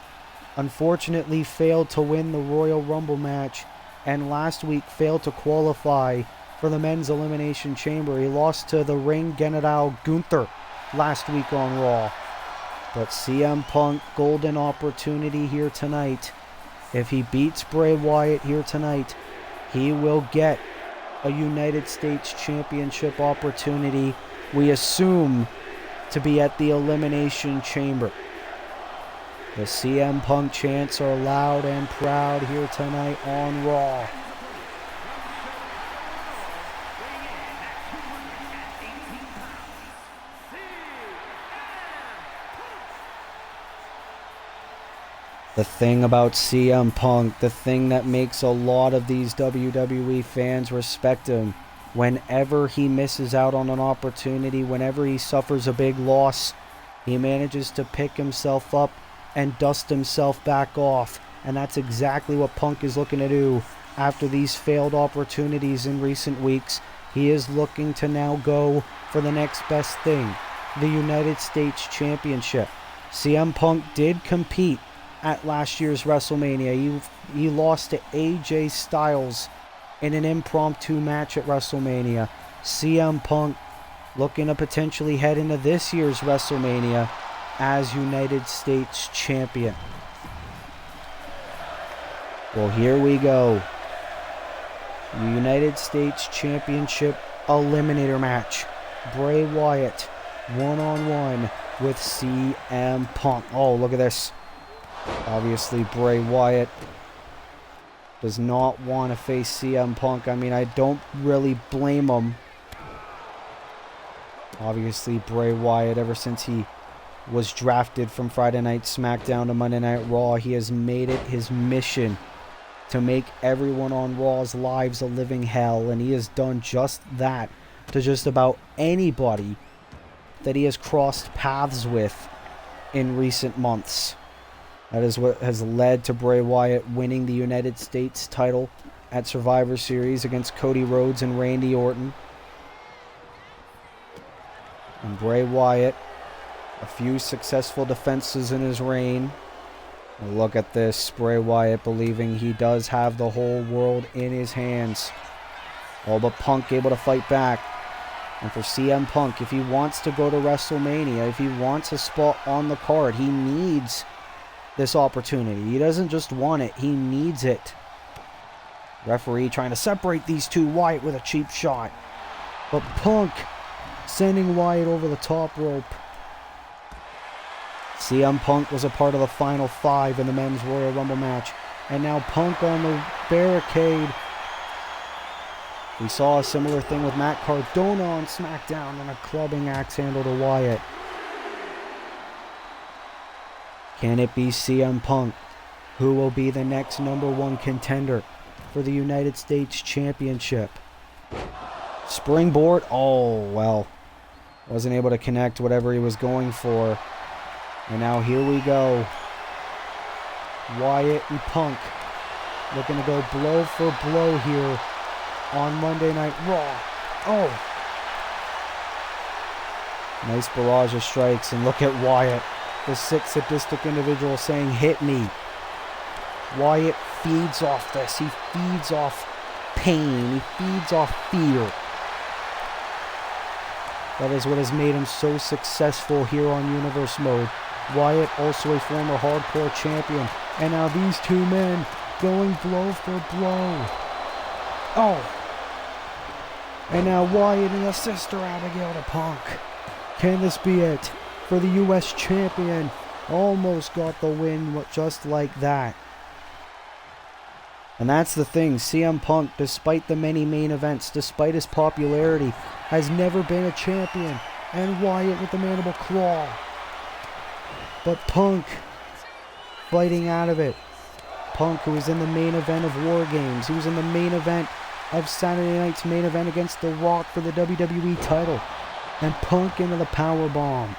unfortunately failed to win the Royal Rumble match and last week failed to qualify for the Men's Elimination Chamber. He lost to the Ring General Gunther last week on Raw. But CM Punk, golden opportunity here tonight. If he beats Bray Wyatt here tonight, he will get a United States Championship opportunity, we assume, to be at the Elimination Chamber. The CM Punk chants are loud and proud here tonight on Raw. The thing about CM Punk, the thing that makes a lot of these WWE fans respect him, whenever he misses out on an opportunity, whenever he suffers a big loss, he manages to pick himself up and dust himself back off. And that's exactly what Punk is looking to do after these failed opportunities in recent weeks. He is looking to now go for the next best thing, the United States Championship. CM Punk did compete at last year's WrestleMania. He lost to AJ Styles in an impromptu match at WrestleMania. CM Punk looking to potentially head into this year's WrestleMania as United States Champion. Well, here we go. The United States Championship Eliminator match. Bray Wyatt one-on-one with CM Punk. Oh, look at this. Obviously, Bray Wyatt does not want to face CM Punk. I mean, I don't really blame him. Obviously, Bray Wyatt, ever since he was drafted from Friday Night SmackDown to Monday Night Raw, he has made it his mission to make everyone on Raw's lives a living hell. And he has done just that to just about anybody that he has crossed paths with in recent months. That is what has led to Bray Wyatt winning the United States title at Survivor Series against Cody Rhodes and Randy Orton. And Bray Wyatt, a few successful defenses in his reign. And look at this, Bray Wyatt believing he does have the whole world in his hands. All but Punk able to fight back. And for CM Punk, if he wants to go to WrestleMania, if he wants a spot on the card, he needs this opportunity. He doesn't just want it, he needs it. Referee trying to separate these two. Wyatt with a cheap shot. But Punk sending Wyatt over the top rope. CM Punk was a part of the final 5 in the Men's Royal Rumble match. And now Punk on the barricade. We saw a similar thing with Matt Cardona on SmackDown and a clubbing axe handle to Wyatt. Can it be CM Punk, who will be the next #1 contender for the United States Championship? Springboard, oh well, wasn't able to connect whatever he was going for. And now here we go. Wyatt and Punk looking to go blow for blow here on Monday Night Raw. Oh! Nice barrage of strikes, and look at Wyatt, the sick, sadistic individual saying, "Hit me." Wyatt feeds off this. He feeds off pain. He feeds off fear. That is what has made him so successful here on Universe Mode. Wyatt, also a former hardcore champion. And now these two men going blow for blow. Oh! And now Wyatt and the sister Abigail to Punk. Can this be it for the U.S. champion? Almost got the win just like that. And that's the thing. CM Punk, despite the many main events, despite his popularity, has never been a champion. And Wyatt with the mandible claw. But Punk fighting out of it. Punk, who was in the main event of War Games. He was in the main event of Saturday Night's main event against The Rock for the WWE title. And Punk into the powerbomb.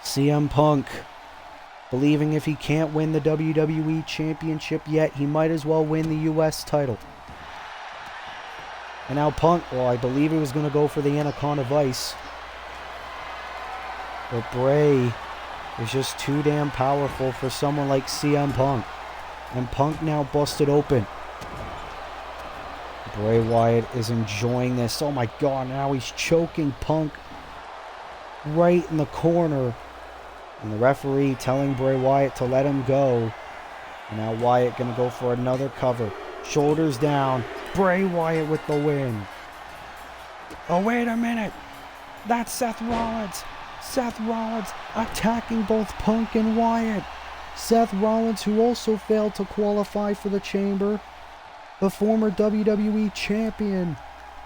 CM Punk believing if he can't win the WWE Championship yet, he might as well win the US title. And now Punk, well, I believe he was going to go for the Anaconda Vice. But Bray is just too damn powerful for someone like CM Punk. And Punk now busted open. Bray Wyatt is enjoying this. Oh my god, now he's choking Punk right in the corner. And the referee telling Bray Wyatt to let him go. And now Wyatt going to go for another cover. Shoulders down. Bray Wyatt with the win. Oh, wait a minute. That's Seth Rollins. Seth Rollins attacking both Punk and Wyatt. Seth Rollins, who also failed to qualify for the Chamber. The former WWE Champion.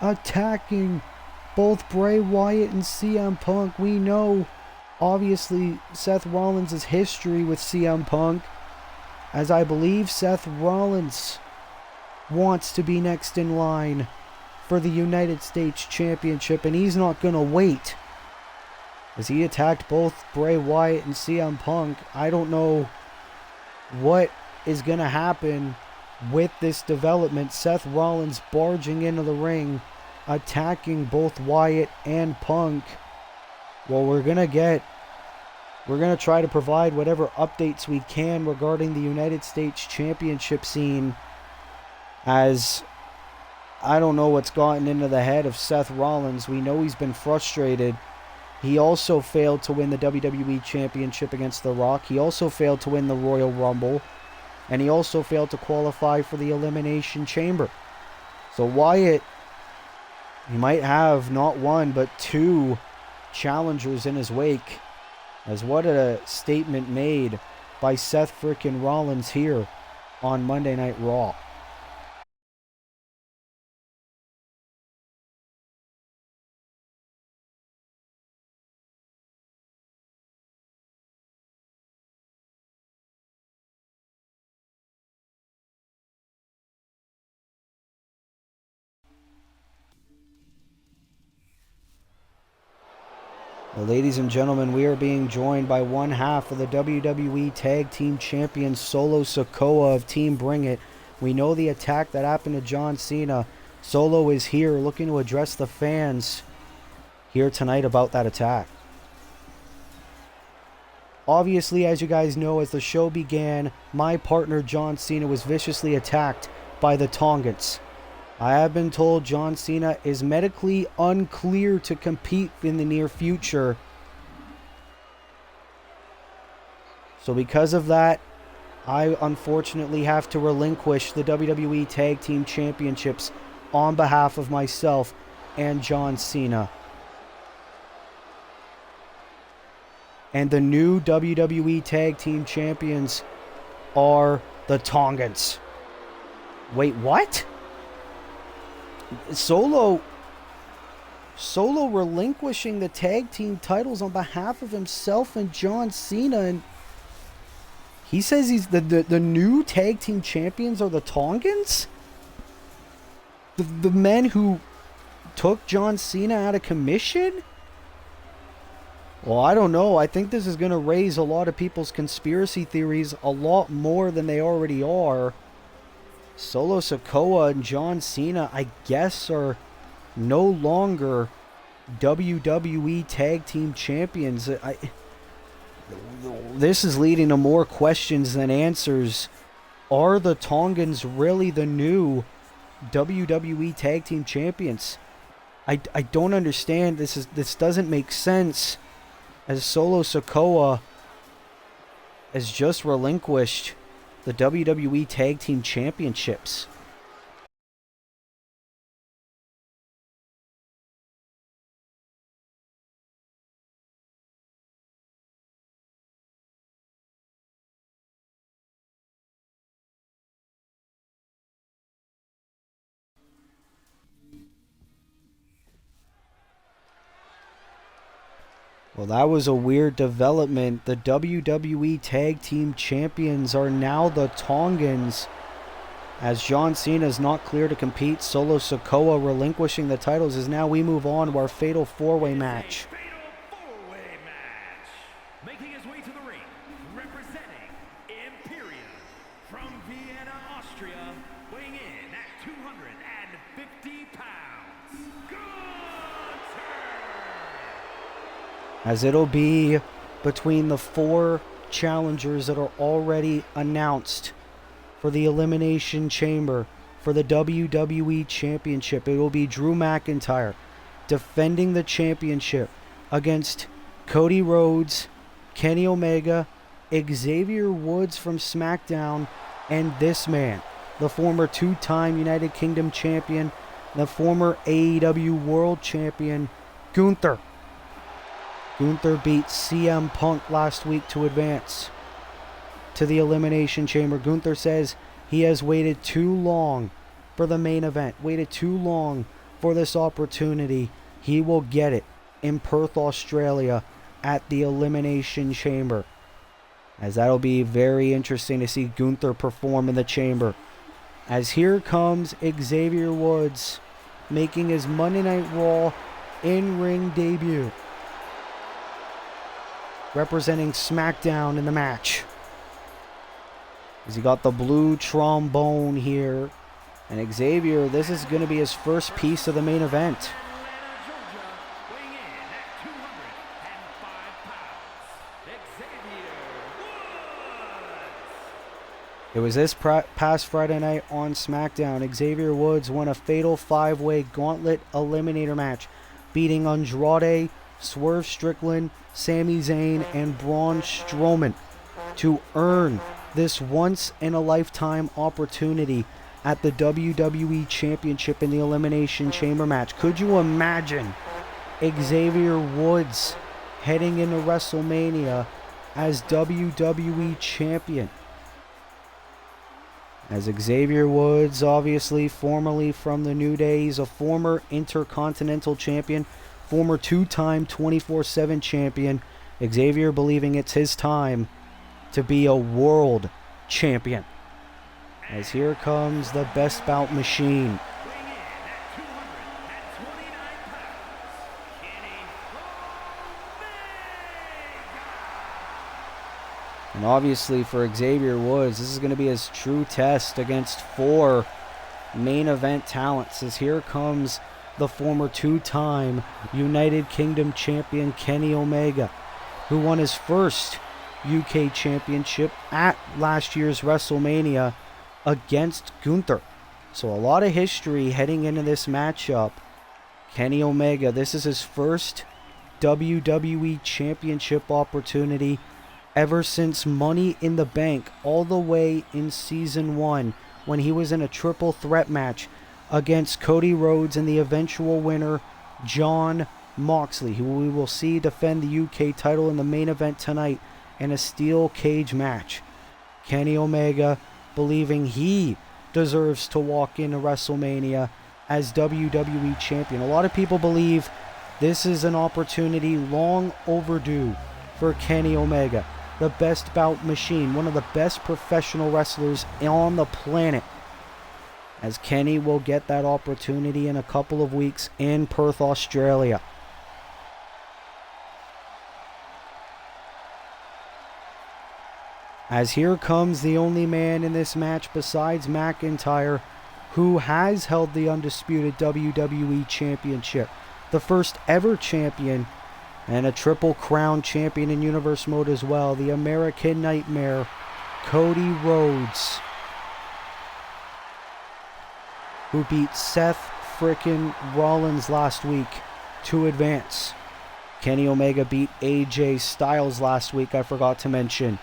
Attacking both Bray Wyatt and CM Punk. We know, obviously, Seth Rollins' history with CM Punk, as I believe Seth Rollins wants to be next in line for the United States Championship, and he's not going to wait. As he attacked both Bray Wyatt and CM Punk, I don't know what is going to happen with this development. Seth Rollins barging into the ring, attacking both Wyatt and Punk. Well, we're going to try to provide whatever updates we can regarding the United States Championship scene, as I don't know what's gotten into the head of Seth Rollins. We know he's been frustrated. He also failed to win the WWE Championship against The Rock. He also failed to win the Royal Rumble. And he also failed to qualify for the Elimination Chamber. So Wyatt, he might have not one, but 2 challengers in his wake. As what a statement made by Seth frickin' Rollins here on Monday Night Raw. Well, ladies and gentlemen, we are being joined by one half of the WWE Tag Team Champions, Solo Sikoa of Team Bring It. We know the attack that happened to John Cena. Solo is here looking to address the fans here tonight about that attack. Obviously, as you guys know, as the show began, my partner John Cena was viciously attacked by the Tongans. I have been told John Cena is medically unclear to compete in the near future. So because of that, I unfortunately have to relinquish the WWE Tag Team Championships on behalf of myself and John Cena. And the new WWE Tag Team Champions are the Tongans. Wait, what? Solo relinquishing the tag team titles on behalf of himself and John Cena, and he says he's the new tag team champions are the Tongans? The men who took John Cena out of commission? Well, I don't know. I think this is going to raise a lot of people's conspiracy theories a lot more than they already are. Solo Sikoa and John Cena, I guess, are no longer WWE Tag Team Champions. This is leading to more questions than answers. Are the Tongans really the new WWE Tag Team Champions? I don't understand. This doesn't make sense, as Solo Sikoa has just relinquished the WWE Tag Team Championships. Well, that was a weird development. The WWE Tag Team Champions are now the Tongans, as John Cena is not clear to compete. Solo Sikoa relinquishing the titles as now we move on to our Fatal 4-Way match. Fatal 4-way match. Making his way to the ring, representing Imperium from Vienna, Austria, weighing in at 250 pounds, Gunther! As it'll be between the 4 challengers that are already announced for the Elimination Chamber for the WWE Championship. It will be Drew McIntyre defending the championship against Cody Rhodes, Kenny Omega, Xavier Woods from SmackDown, and this man, the former 2-time United Kingdom champion, the former AEW World Champion, Gunther. Gunther beat CM Punk last week to advance to the Elimination Chamber. Gunther says he has waited too long for the main event, waited too long for this opportunity. He will get it in Perth, Australia at the Elimination Chamber, as that'll be very interesting to see Gunther perform in the chamber. As here comes Xavier Woods making his Monday Night Raw in-ring debut, representing SmackDown in the match. As he got the blue trombone here. And Xavier, this is going to be his first piece of the main event. Atlanta, Georgia, weighing in at 205 pounds, Xavier Woods! It was this past Friday night on SmackDown. Xavier Woods won a fatal 5-way gauntlet eliminator match, beating Andrade, Swerve Strickland, Sami Zayn, and Braun Strowman to earn this once-in-a-lifetime opportunity at the WWE Championship in the Elimination Chamber match. Could you imagine Xavier Woods heading into WrestleMania as WWE Champion? As Xavier Woods, obviously formerly from the New Day, he's a former Intercontinental Champion, former 2-time 24/7 champion. Xavier believing it's his time to be a world champion. As here comes the Best Bout Machine. Weighing in at 229 pounds, Kenny Omega! And obviously for Xavier Woods, this is going to be his true test against 4 main event talents. As here comes the former 2-time United Kingdom champion Kenny Omega, who won his first UK championship at last year's WrestleMania against Gunther. So a lot of history heading into this matchup. Kenny Omega, this is his first WWE championship opportunity ever since Money in the Bank, all the way in season 1, when he was in a triple threat match against Cody Rhodes and the eventual winner, John Moxley, who we will see defend the UK title in the main event tonight in a steel cage match. Kenny Omega believing he deserves to walk into WrestleMania as WWE Champion. A lot of people believe this is an opportunity long overdue for Kenny Omega, the best bout machine, one of the best professional wrestlers on the planet, as Kenny will get that opportunity in a couple of weeks in Perth, Australia. As here comes the only man in this match besides McIntyre who has held the undisputed WWE Championship, the first ever champion and a Triple Crown champion in Universe Mode as well, the American Nightmare, Cody Rhodes, who beat Seth frickin' Rollins last week to advance. Kenny Omega beat AJ Styles last week, I forgot to mention.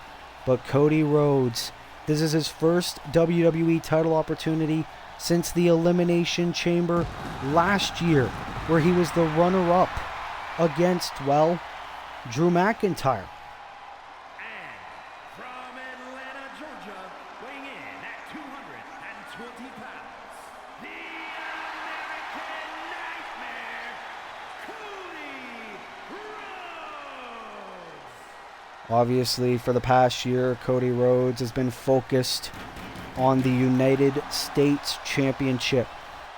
But Cody Rhodes, this is his first WWE title opportunity since the Elimination Chamber last year, where he was the runner-up against, well, Drew McIntyre. And from Atlanta, Georgia, weighing in at 220 pounds, the American Nightmare, Cody Rhodes. Obviously, for the past year, Cody Rhodes has been focused on the United States Championship,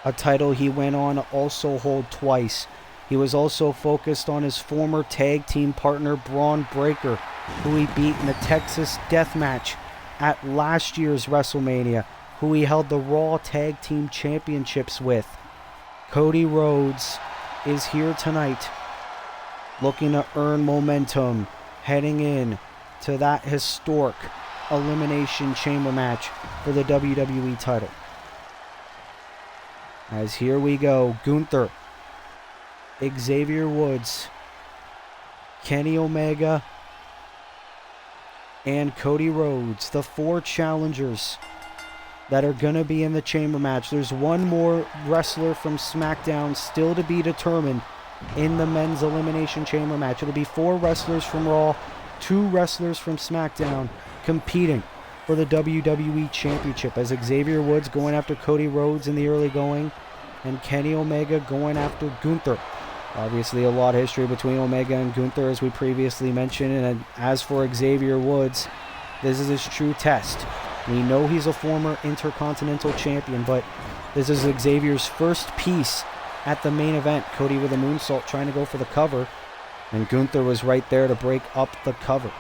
a title he went on to also hold twice. He was also focused on his former tag team partner, Braun Breaker, who he beat in the Texas Death Match at last year's WrestleMania, who he held the Raw Tag Team Championships with. Cody Rhodes is here tonight, looking to earn momentum, heading in to that historic Elimination Chamber match for the WWE title. As here we go, Gunther, Xavier Woods, Kenny Omega, and Cody Rhodes, the four challengers that are going to be in the chamber match. There's one more wrestler from SmackDown still to be determined in the men's Elimination Chamber match. It'll be 4 wrestlers from Raw, 2 wrestlers from SmackDown competing for the WWE Championship, as Xavier Woods going after Cody Rhodes in the early going and Kenny Omega going after Gunther. Obviously a lot of history between Omega and Gunther, as we previously mentioned, and as for Xavier Woods, this is his true test. We know he's a former Intercontinental Champion, but this is Xavier's first piece at the main event. Cody with a moonsault trying to go for the cover, and Gunther was right there to break up the cover.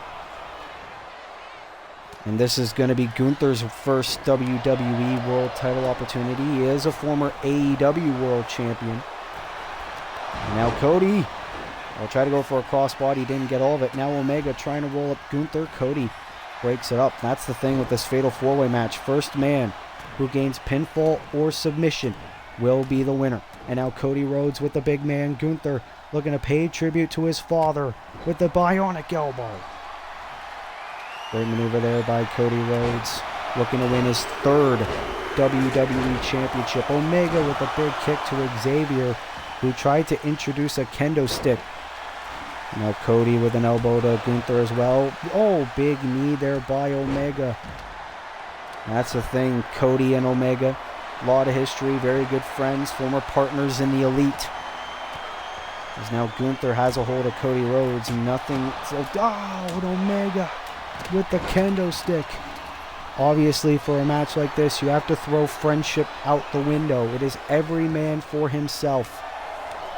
And this is going to be Gunther's first WWE World title opportunity. He is a former AEW World Champion. And now Cody will try to go for a crossbody, didn't get all of it. Now Omega trying to roll up Gunther. Cody breaks it up. That's the thing with this Fatal 4-Way match. First man who gains pinfall or submission will be the winner. And now Cody Rhodes with the big man, Gunther, looking to pay tribute to his father with the bionic elbow. Great maneuver there by Cody Rhodes, looking to win his 3rd WWE Championship. Omega with a big kick to Xavier, who tried to introduce a kendo stick. Now Cody with an elbow to Gunther as well. Oh, big knee there by Omega. That's the thing, Cody and Omega. A lot of history, very good friends, former partners in the Elite. As now Gunther has a hold of Cody Rhodes, and nothing. Oh, Omega with the kendo stick. Obviously, for a match like this, you have to throw friendship out the window. It is every man for himself.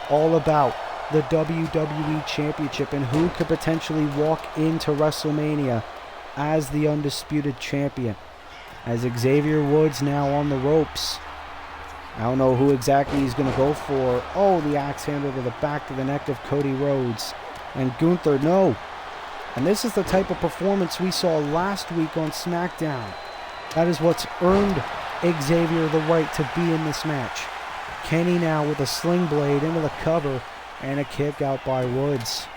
All about the WWE Championship and who could potentially walk into WrestleMania as the undisputed champion. As Xavier Woods now on the ropes. I don't know who exactly he's going to go for. Oh, the axe handle to the back of the neck of Cody Rhodes. And Gunther, no. And this is the type of performance we saw last week on SmackDown. That is what's earned Xavier the right to be in this match. Kenny now with a sling blade into the cover and a kick out by Woods.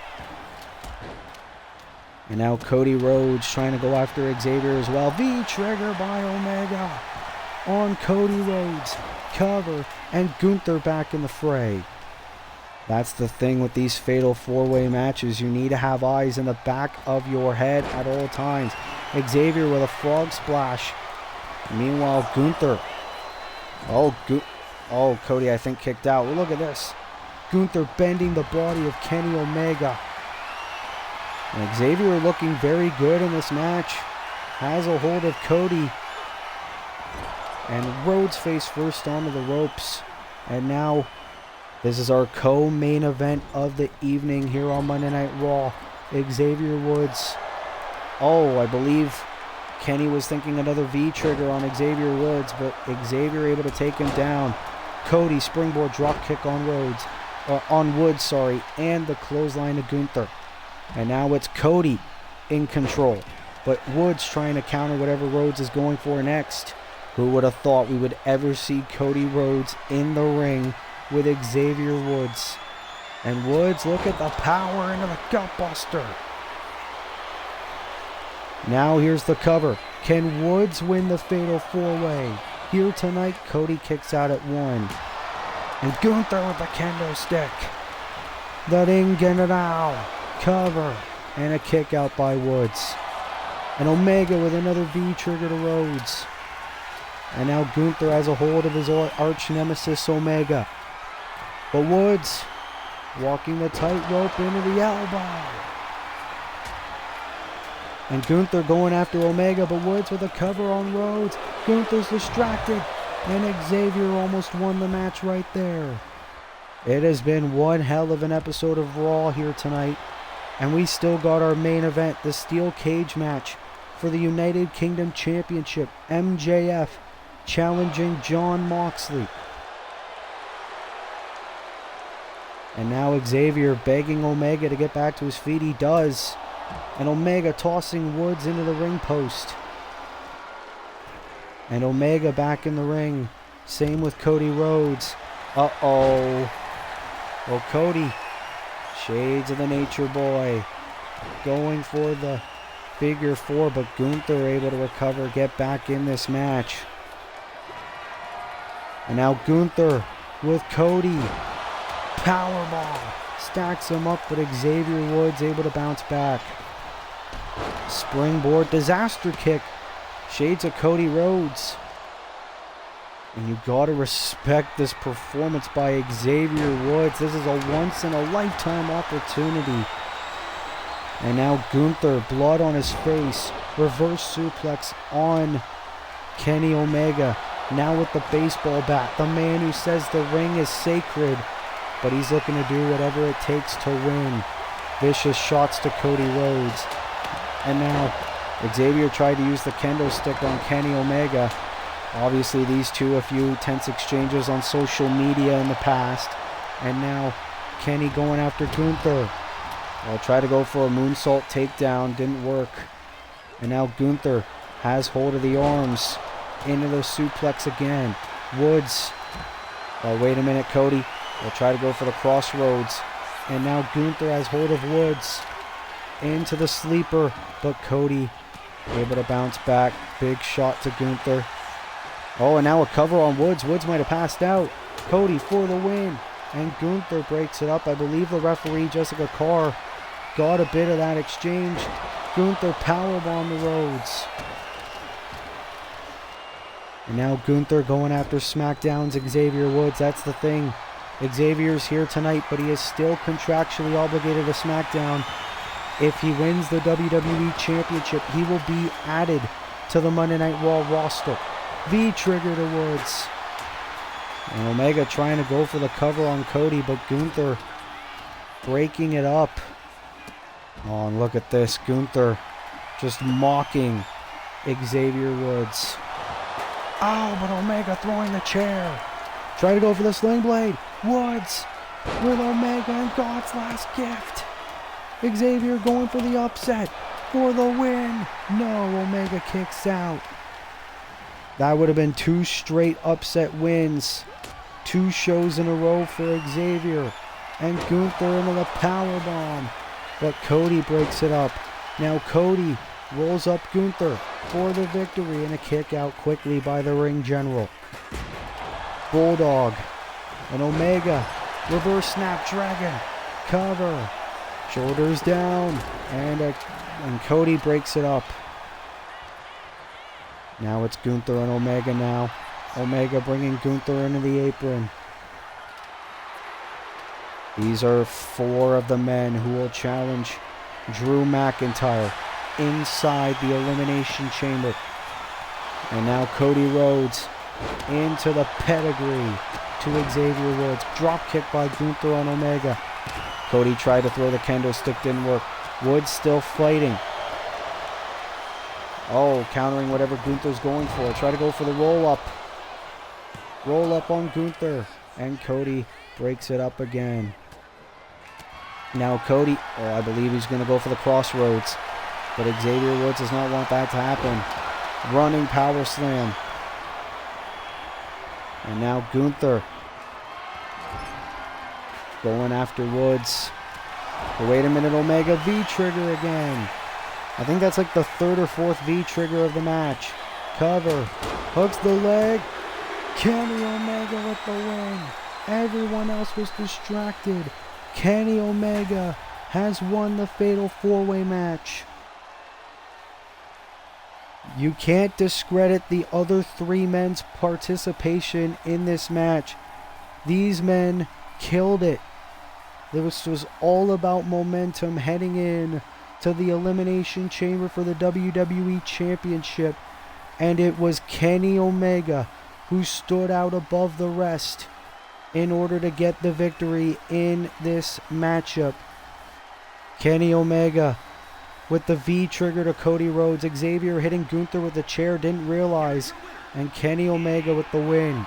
And now Cody Rhodes trying to go after Xavier as well. V-trigger by Omega on Cody Rhodes. Cover, and Gunther back in the fray. That's the thing with these fatal four-way matches. You need to have eyes in the back of your head at all times. Xavier with a frog splash. Meanwhile, Gunther. Oh, Cody, I think, kicked out. Well, look at this. Gunther bending the body of Kenny Omega. And Xavier looking very good in this match. Has a hold of Cody. And Rhodes face first onto the ropes. And now, this is our co-main event of the evening here on Monday Night Raw. Xavier Woods. Oh, I believe Kenny was thinking another V-trigger on Xavier Woods, but Xavier able to take him down. Cody springboard drop kick on Woods, and the clothesline to Gunther. And now it's Cody in control, but Woods trying to counter whatever Rhodes is going for next. Who would have thought we would ever see Cody Rhodes in the ring with Xavier Woods? And Woods, look at the power into the gutbuster. Now here's the cover. Can Woods win the fatal four-way? Here tonight, Cody kicks out at one. And Gunther with the kendo stick. The Ring General. Cover. And a kick out by Woods. And Omega with another V-trigger to Rhodes. And now Gunther has a hold of his arch nemesis Omega. But Woods walking the tightrope into the elbow. And Gunther going after Omega, but Woods with a cover on Rhodes. Gunther's distracted, and Xavier almost won the match right there. It has been one hell of an episode of Raw here tonight, and we still got our main event, the steel cage match for the United Kingdom Championship. MJF challenging Jon Moxley. And now Xavier begging Omega to get back to his feet. He does. And Omega tossing Woods into the ring post. And Omega back in the ring. Same with Cody Rhodes. Uh-oh. Well, Cody, shades of the Nature Boy, going for the figure four, but Gunther able to recover, get back in this match. And now Gunther with Cody. Powerbomb. Stacks him up, but Xavier Woods able to bounce back. Springboard disaster kick. Shades of Cody Rhodes. And you gotta respect this performance by Xavier Woods. This is a once-in-a-lifetime opportunity. And now Gunther, blood on his face. Reverse suplex on Kenny Omega. Now with the baseball bat. The man who says the ring is sacred. But he's looking to do whatever it takes to win. Vicious shots to Cody Rhodes. And now Xavier tried to use the kendo stick on Kenny Omega. Obviously these two, a few tense exchanges on social media in the past. And now Kenny going after Gunther. I'll try to go for a moonsault takedown. Didn't work. And now Gunther has hold of the arms. Into the suplex again. Woods. Oh, wait a minute, Cody. We'll try to go for the crossroads. And now Gunther has hold of Woods. Into the sleeper. But Cody able to bounce back. Big shot to Gunther. Oh, and now a cover on Woods. Woods might have passed out. Cody for the win. And Gunther breaks it up. I believe the referee, Jessica Carr, got a bit of that exchange. Gunther powerbomb the Rhodes. And now Gunther going after SmackDown's Xavier Woods. That's the thing. Xavier's here tonight, but he is still contractually obligated to SmackDown. If he wins the WWE Championship, he will be added to the Monday Night Raw roster. V-trigger to Woods. And Omega trying to go for the cover on Cody, but Gunther breaking it up. Oh, and look at this. Gunther just mocking Xavier Woods. Oh, but Omega throwing the chair. Try to go for the sling blade. Woods with Omega and God's last gift. Xavier going for the upset for the win. No, Omega kicks out. That would have been 2 straight upset wins. 2 shows in a row for Xavier. And Gunther into the powerbomb. But Cody breaks it up. Now Cody rolls up Gunther for the victory and a kick out quickly by the Ring General. Bulldog and Omega Reverse snapdragon. Cover. Shoulders down. And Cody breaks it up. Now it's Gunther and Omega now. Omega bringing Gunther into the apron. These are 4 of the men who will challenge Drew McIntyre inside the Elimination Chamber. And now Cody Rhodes into the pedigree to Xavier Woods. Drop kick by Gunther on Omega. Cody tried to throw the kendo stick, didn't work. Woods still fighting. Oh, countering whatever Gunther's going for. Try to go for the roll-up. Roll-up on Gunther. And Cody breaks it up again. Now Cody, I believe he's going to go for the crossroads. But Xavier Woods does not want that to happen. Running power slam. And now Gunther going after Woods. But wait a minute, Omega V-trigger again. I think that's like the 3rd or 4th V-trigger of the match. Cover. Hooks the leg. Kenny Omega with the win. Everyone else was distracted. Kenny Omega has won the Fatal 4-Way match. You can't discredit the other 3 men's participation in this match. These men killed it. This was all about momentum heading in to the Elimination Chamber for the WWE Championship. And it was Kenny Omega who stood out above the rest in order to get the victory in this matchup. Kenny Omega with the V-trigger to Cody Rhodes. Xavier hitting Gunther with the chair, didn't realize. And Kenny Omega with the win.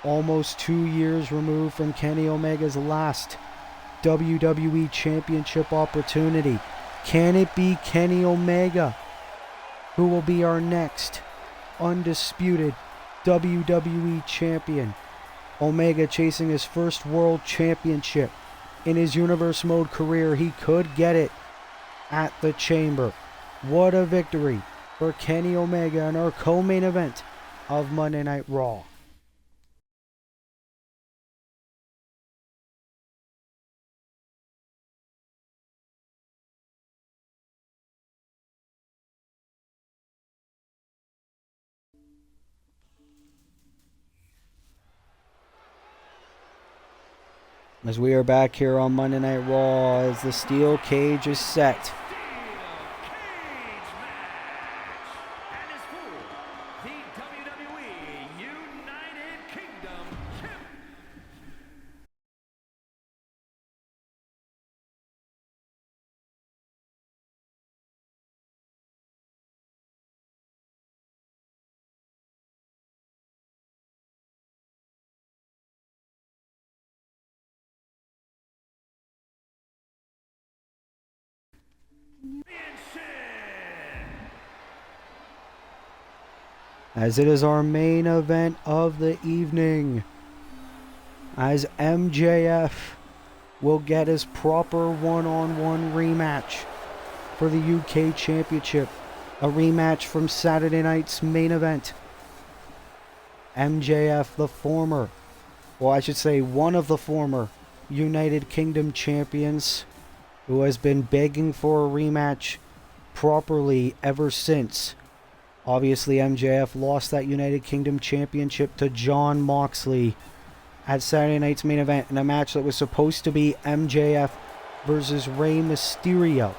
Almost 2 years removed from Kenny Omega's last WWE Championship opportunity. Can it be Kenny Omega who will be our next undisputed WWE Champion? Omega chasing his first World Championship in his Universe Mode career. He could get it at the Chamber. What a victory for Kenny Omega in our co-main event of Monday Night Raw. As we are back here on Monday Night Raw, as the steel cage is set. As it is our main event of the evening, as MJF will get his proper one-on-one rematch for the UK Championship, a rematch from Saturday night's main event. MJF, the former, well, I should say one of the former United Kingdom champions, who has been begging for a rematch properly ever since. Obviously, MJF lost that United Kingdom Championship to Jon Moxley at Saturday night's main event in a match that was supposed to be MJF versus Rey Mysterio.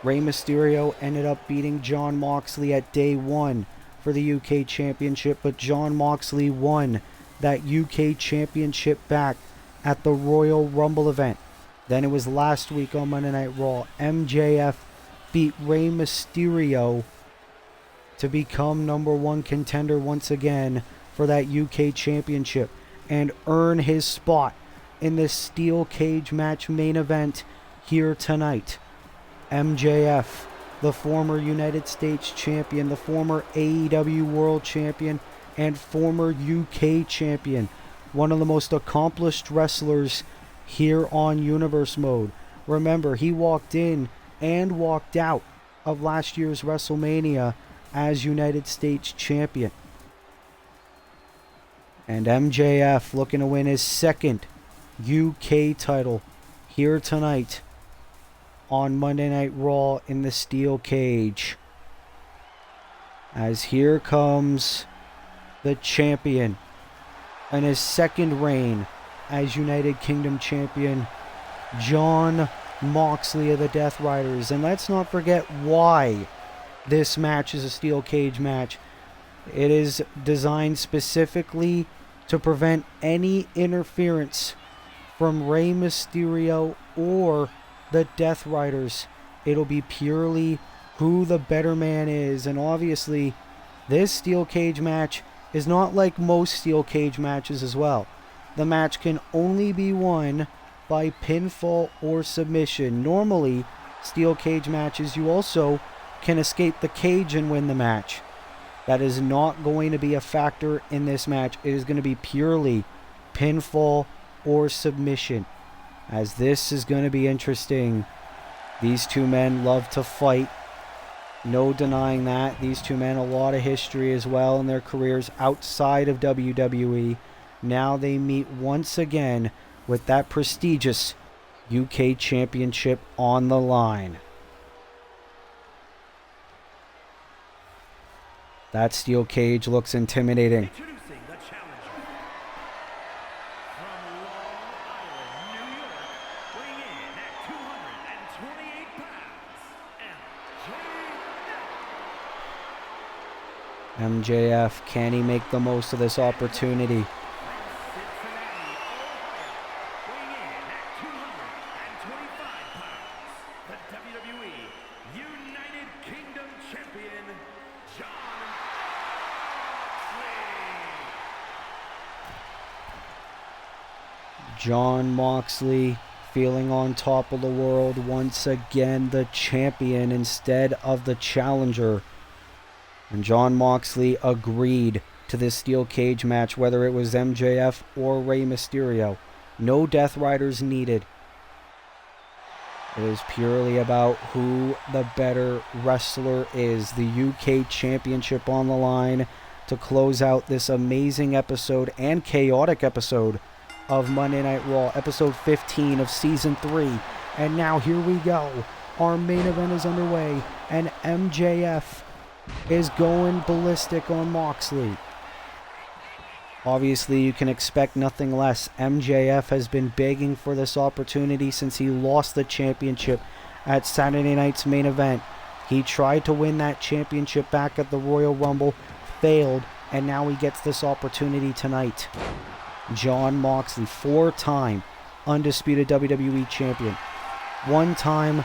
Rey Mysterio ended up beating Jon Moxley at day 1 for the UK Championship, but Jon Moxley won that UK Championship back at the Royal Rumble event. Then it was last week on Monday Night Raw. MJF beat Rey Mysterio to become #1 contender once again for that UK Championship and earn his spot in this steel cage match main event here tonight. MJF, the former United States Champion, the former AEW World Champion, and former UK Champion, one of the most accomplished wrestlers here on Universe Mode. Remember, he walked in and walked out of last year's WrestleMania as United States Champion. And MJF looking to win his second UK title here tonight on Monday Night Raw in the steel cage. As here comes the champion in his second reign as United Kingdom champion, Jon Moxley of the Death Riders. And let's not forget why this match is a steel cage match. It is designed specifically to prevent any interference from Rey Mysterio or the Death Riders. It'll be purely who the better man is. And obviously, this steel cage match is not like most steel cage matches as well. The match can only be won by pinfall or submission. Normally, steel cage matches, you also can escape the cage and win the match. That is not going to be a factor in this match. It is going to be purely pinfall or submission, as this is going to be interesting. These two men love to fight. No denying that. These two men, a lot of history as well in their careers outside of WWE. Now they meet once again with that prestigious UK Championship on the line. That steel cage looks intimidating. Introducing the challenger from Long Island, New York, weighing in at 228 pounds, MJF, can he make the most of this opportunity? weighing in at 225 pounds, the WWE United Kingdom champion, Jon Jon Moxley feeling on top of the world once again, the champion instead of the challenger. And Jon Moxley agreed to this steel cage match, whether it was MJF or Rey Mysterio. No Death Riders needed. It is purely about who the better wrestler is. The UK Championship on the line to close out this amazing episode and chaotic episode of Monday Night Raw, episode 15 of season 3. And now here we go. Our main event is underway, and MJF is going ballistic on Moxley. Obviously, you can expect nothing less. MJF has been begging for this opportunity since he lost the championship at Saturday night's main event. He tried to win that championship back at the Royal Rumble, failed, and now he gets this opportunity tonight. Jon Moxley, 4-time undisputed WWE champion, 1-time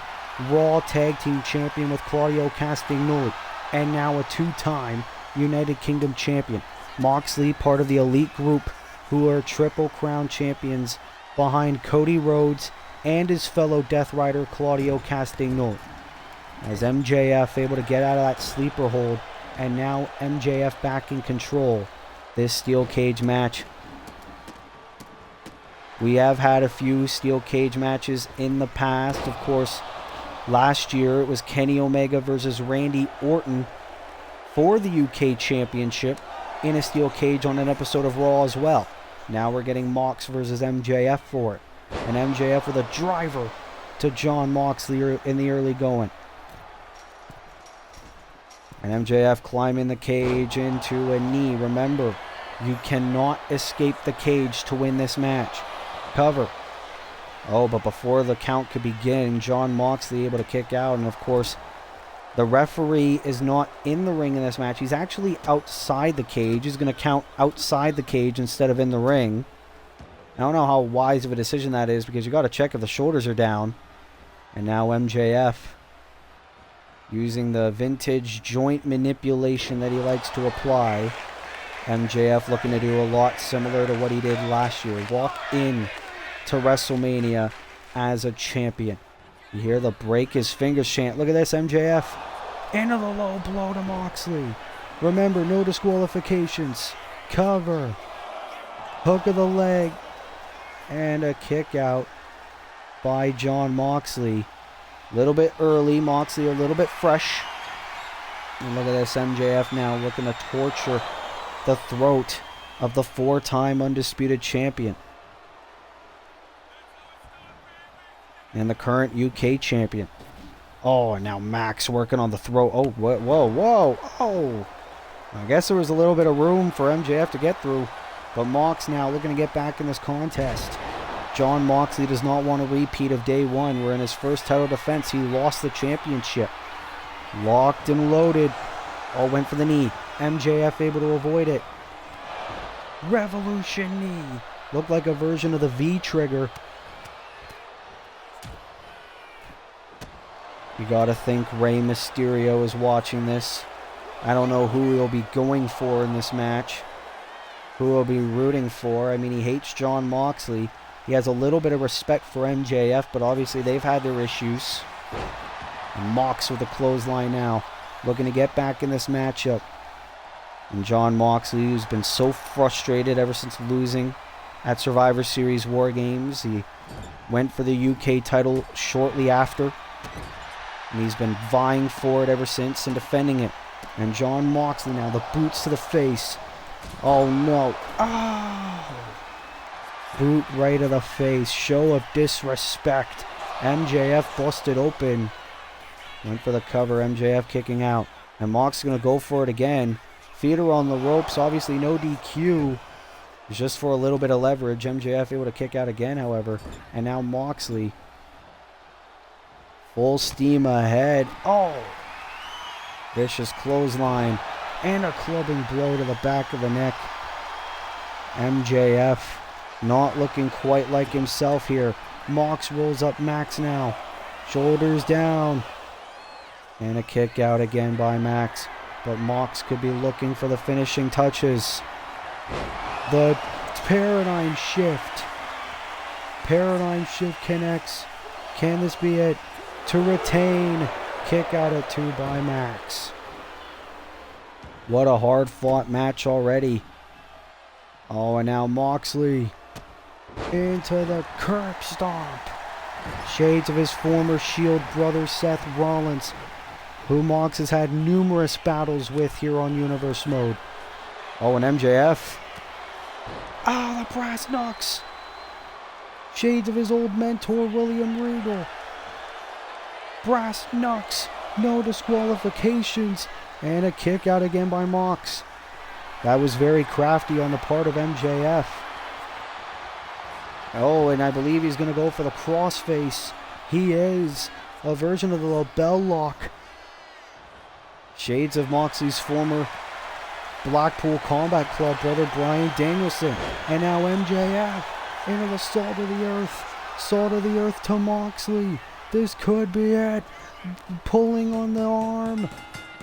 Raw Tag Team champion with Claudio Castagnoli, and now a 2-time United Kingdom champion. Moxley, part of the elite group who are Triple Crown champions behind Cody Rhodes and his fellow Death Rider Claudio Castagnoli. As MJF able to get out of that sleeper hold, and now MJF back in control. This steel cage match. We have had a few steel cage matches in the past. Of course, last year it was Kenny Omega versus Randy Orton for the UK Championship in a steel cage on an episode of Raw as well. Now we're getting Mox versus MJF for it. And MJF with a driver to Jon Moxley in the early going. And MJF climbing the cage into a knee. Remember, you cannot escape the cage to win this match. Cover. Oh, but before the count could begin, Jon Moxley able to kick out. And of course, the referee is not in the ring in this match. He's actually outside the cage. He's going to count outside the cage instead of in the ring. I don't know how wise of a decision that is, because you got to check if the shoulders are down. And now MJF using the vintage joint manipulation that he likes to apply. MJF looking to do a lot similar to what he did last year. Walk in to WrestleMania as a champion. You hear the break his fingers chant. Look at this, MJF. Into the low blow to Moxley. Remember, no disqualifications. Cover. Hook of the leg. And a kick out by Jon Moxley. A little bit early. Moxley a little bit fresh. And look at this, MJF now looking to torture the throat of the 4-time undisputed champion and the current UK champion. Oh, and now Max working on the throw. Oh, whoa, whoa. Oh, I guess there was a little bit of room for MJF to get through. But Mox now looking to get back in this contest. Jon Moxley does not want a repeat of day one, where in his first title defense he lost the championship. Locked and loaded. Oh, went for the knee. MJF able to avoid it. Revolution knee. Looked like a version of the V-trigger. You gotta think Rey Mysterio is watching this. I don't know who he'll be going for in this match. Who he'll be rooting for. I mean, he hates Jon Moxley. He has a little bit of respect for MJF, but obviously they've had their issues. And Mox with a clothesline now. Looking to get back in this matchup. And Jon Moxley, who's been so frustrated ever since losing at Survivor Series War Games. He went for the UK title shortly after. And he's been vying for it ever since and defending it. And Jon Moxley now, the boots to the face. Oh no. Oh! Boot right to the face. Show of disrespect. MJF busted open. Went for the cover. MJF kicking out. And Mox is going to go for it again. Feet are on the ropes. Obviously no DQ. It's just for a little bit of leverage. MJF able to kick out again, however. And now Moxley. Full steam ahead. Oh! Vicious clothesline. And a clubbing blow to the back of the neck. MJF not looking quite like himself here. Mox rolls up Max now. Shoulders down. And a kick out again by Max. But Mox could be looking for the finishing touches. The paradigm shift. Paradigm shift connects. Can this be it? To retain. Kick out at 2 by Max. What a hard-fought match already. Oh, and now Moxley into the curb stomp. Shades of his former Shield brother Seth Rollins, who Mox has had numerous battles with here on Universe Mode. Oh, and MJF. Ah, the brass knucks. Shades of his old mentor William Regal. Brass knucks. No disqualifications. And a kick out again by Mox. That was very crafty on the part of MJF. Oh, and I believe he's going to go for the crossface. He is. A version of the LaBelle lock. Shades of Moxley's former Blackpool Combat Club brother Bryan Danielson. And now MJF into the salt of the earth. Salt of the earth to Moxley. This could be it. Pulling on the arm.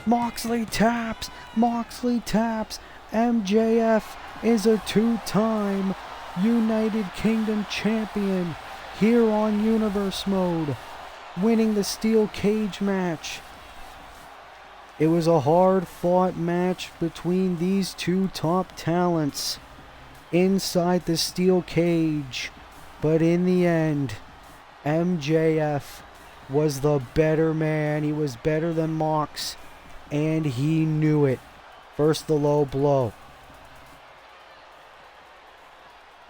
Moxley taps. Moxley taps. MJF is a 2-time United Kingdom champion here on Universe Mode, winning the steel cage match. It was a hard-fought match between these two top talents inside the steel cage, but in the end, MJF was the better man. He was better than Mox, and he knew it. First the low blow.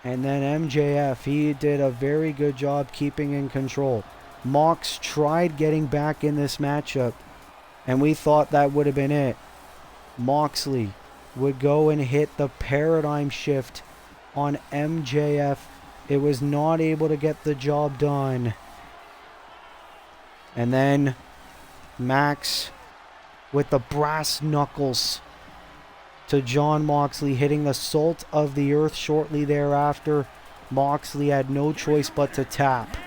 And then MJF, he did a very good job keeping in control. Mox tried getting back in this matchup, and we thought that would have been it. Moxley would go and hit the paradigm shift on MJF. It was not able to get the job done. And then Max with the brass knuckles to Jon Moxley, hitting the salt of the earth shortly thereafter. Moxley had no choice but to tap.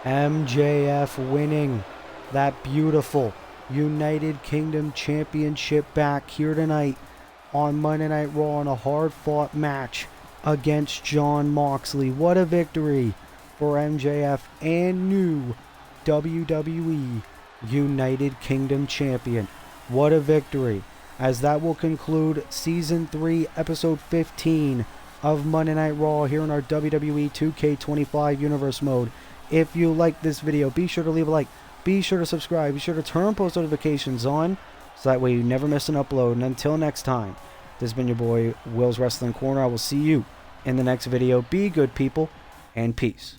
MJF winning that beautiful United Kingdom Championship back here tonight on Monday Night Raw in a hard-fought match against Jon Moxley. What a victory for MJF and new WWE United Kingdom Champion. What a victory, as that will conclude Season 3, Episode 15 of Monday Night Raw here in our WWE 2K25 Universe Mode. If you like this video, be sure to leave a like. Be sure to subscribe. Be sure to turn post notifications on so that way you never miss an upload. And until next time, this has been your boy, Will's Wrestling Corner. I will see you in the next video. Be good, people, and peace.